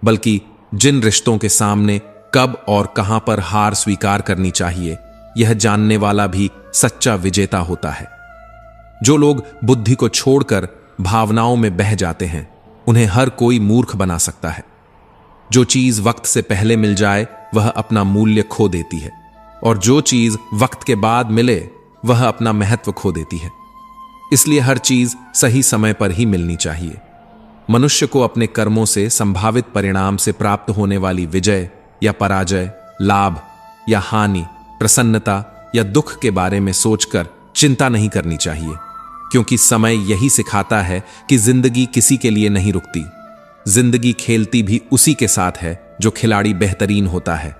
बल्कि जिन रिश्तों के सामने कब और कहां पर हार स्वीकार करनी चाहिए, यह जानने वाला भी सच्चा विजेता होता है। जो लोग बुद्धि को छोड़कर भावनाओं में बह जाते हैं, उन्हें हर कोई मूर्ख बना सकता है। जो चीज वक्त से पहले मिल जाए वह अपना मूल्य खो देती है, और जो चीज वक्त के बाद मिले वह अपना महत्व खो देती है। इसलिए हर चीज सही समय पर ही मिलनी चाहिए। मनुष्य को अपने कर्मों से संभावित परिणाम से प्राप्त होने वाली विजय या पराजय, लाभ या हानि, प्रसन्नता या दुख के बारे में सोचकर चिंता नहीं करनी चाहिए, क्योंकि समय यही सिखाता है कि जिंदगी किसी के लिए नहीं रुकती। जिंदगी खेलती भी उसी के साथ है जो खिलाड़ी बेहतरीन होता है।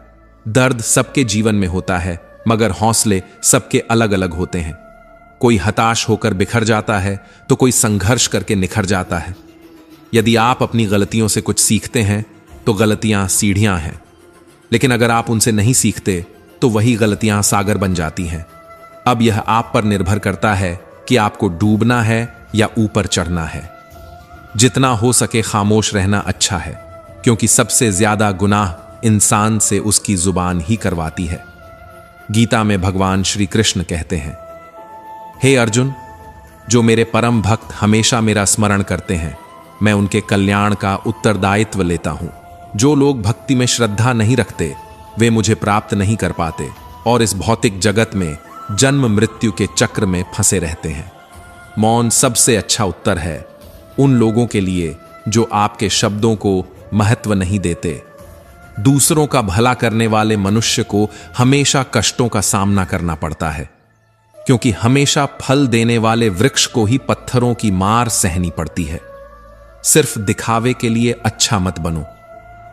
दर्द सबके जीवन में होता है, मगर हौसले सबके अलग अलग होते हैं। कोई हताश होकर बिखर जाता है तो कोई संघर्ष करके निखर जाता है। यदि आप अपनी गलतियों से कुछ सीखते हैं तो गलतियां सीढ़ियां हैं, लेकिन अगर आप उनसे नहीं सीखते तो वही गलतियां सागर बन जाती हैं। अब यह आप पर निर्भर करता है कि आपको डूबना है या ऊपर चढ़ना है। जितना हो सके खामोश रहना अच्छा है, क्योंकि सबसे ज्यादा गुनाह इंसान से उसकी जुबान ही करवाती है। गीता में भगवान श्री कृष्ण कहते हैं, हे अर्जुन, जो मेरे परम भक्त हमेशा मेरा स्मरण करते हैं, मैं उनके कल्याण का उत्तरदायित्व लेता हूं। जो लोग भक्ति में श्रद्धा नहीं रखते, वे मुझे प्राप्त नहीं कर पाते और इस भौतिक जगत में जन्म मृत्यु के चक्र में फंसे रहते हैं। मौन सबसे अच्छा उत्तर है उन लोगों के लिए जो आपके शब्दों को महत्व नहीं देते। दूसरों का भला करने वाले मनुष्य को हमेशा कष्टों का सामना करना पड़ता है, क्योंकि हमेशा फल देने वाले वृक्ष को ही पत्थरों की मार सहनी पड़ती है। सिर्फ दिखावे के लिए अच्छा मत बनो।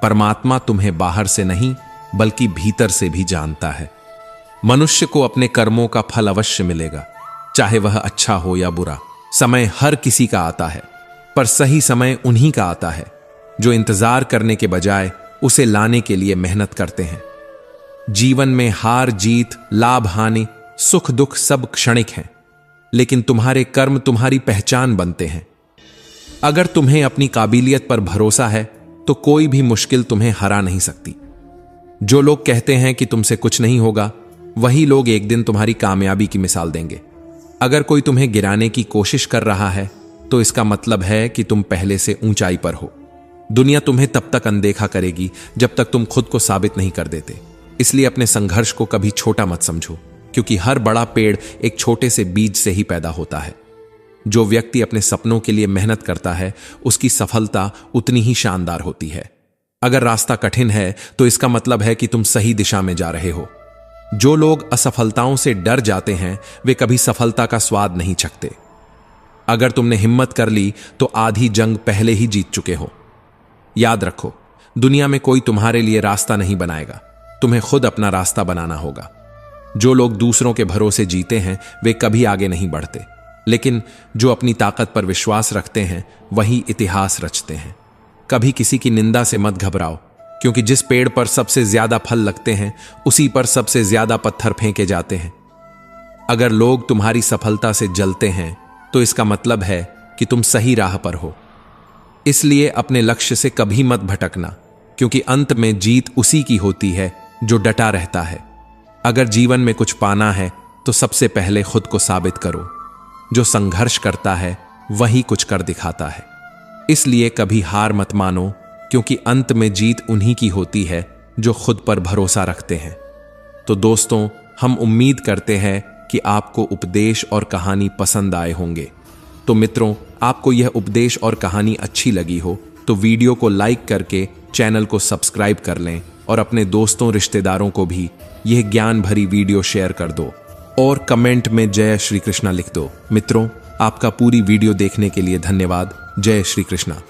परमात्मा तुम्हें बाहर से नहीं बल्कि भीतर से भी जानता है। मनुष्य को अपने कर्मों का फल अवश्य मिलेगा, चाहे वह अच्छा हो या बुरा। समय हर किसी का आता है, पर सही समय उन्हीं का आता है जो इंतजार करने के बजाय उसे लाने के लिए मेहनत करते हैं। जीवन में हार जीत, लाभ हानि, सुख दुख सब क्षणिक हैं, लेकिन तुम्हारे कर्म तुम्हारी पहचान बनते हैं। अगर तुम्हें अपनी काबिलियत पर भरोसा है तो कोई भी मुश्किल तुम्हें हरा नहीं सकती। जो लोग कहते हैं कि तुमसे कुछ नहीं होगा, वही लोग एक दिन तुम्हारी कामयाबी की मिसाल देंगे। अगर कोई तुम्हें गिराने की कोशिश कर रहा है तो इसका मतलब है कि तुम पहले से ऊंचाई पर हो। दुनिया तुम्हें तब तक अनदेखा करेगी जब तक तुम खुद को साबित नहीं कर देते। इसलिए अपने संघर्ष को कभी छोटा मत समझो, क्योंकि हर बड़ा पेड़ एक छोटे से बीज से ही पैदा होता है। जो व्यक्ति अपने सपनों के लिए मेहनत करता है, उसकी सफलता उतनी ही शानदार होती है। अगर रास्ता कठिन है तो इसका मतलब है कि तुम सही दिशा में जा रहे हो। जो लोग असफलताओं से डर जाते हैं, वे कभी सफलता का स्वाद नहीं चखते। अगर तुमने हिम्मत कर ली तो आधी जंग पहले ही जीत चुके हो। याद रखो, दुनिया में कोई तुम्हारे लिए रास्ता नहीं बनाएगा, तुम्हें खुद अपना रास्ता बनाना होगा। जो लोग दूसरों के भरोसे जीते हैं, वे कभी आगे नहीं बढ़ते, लेकिन जो अपनी ताकत पर विश्वास रखते हैं, वही इतिहास रचते हैं। कभी किसी की निंदा से मत घबराओ, क्योंकि जिस पेड़ पर सबसे ज्यादा फल लगते हैं उसी पर सबसे ज्यादा पत्थर फेंके जाते हैं। अगर लोग तुम्हारी सफलता से जलते हैं तो इसका मतलब है कि तुम सही राह पर हो। इसलिए अपने लक्ष्य से कभी मत भटकना, क्योंकि अंत में जीत उसी की होती है जो डटा रहता है। अगर जीवन में कुछ पाना है तो सबसे पहले खुद को साबित करो। जो संघर्ष करता है वही कुछ कर दिखाता है। इसलिए कभी हार मत मानो, क्योंकि अंत में जीत उन्हीं की होती है जो खुद पर भरोसा रखते हैं। तो दोस्तों, हम उम्मीद करते हैं कि आपको उपदेश और कहानी पसंद आए होंगे। तो मित्रों, आपको यह उपदेश और कहानी अच्छी लगी हो तो वीडियो को लाइक करके चैनल को सब्सक्राइब कर लें और अपने दोस्तों रिश्तेदारों को भी यह ज्ञान भरी वीडियो शेयर कर दो और कमेंट में जय श्री कृष्णा लिख दो। मित्रों, आपका पूरी वीडियो देखने के लिए धन्यवाद। जय श्री कृष्णा।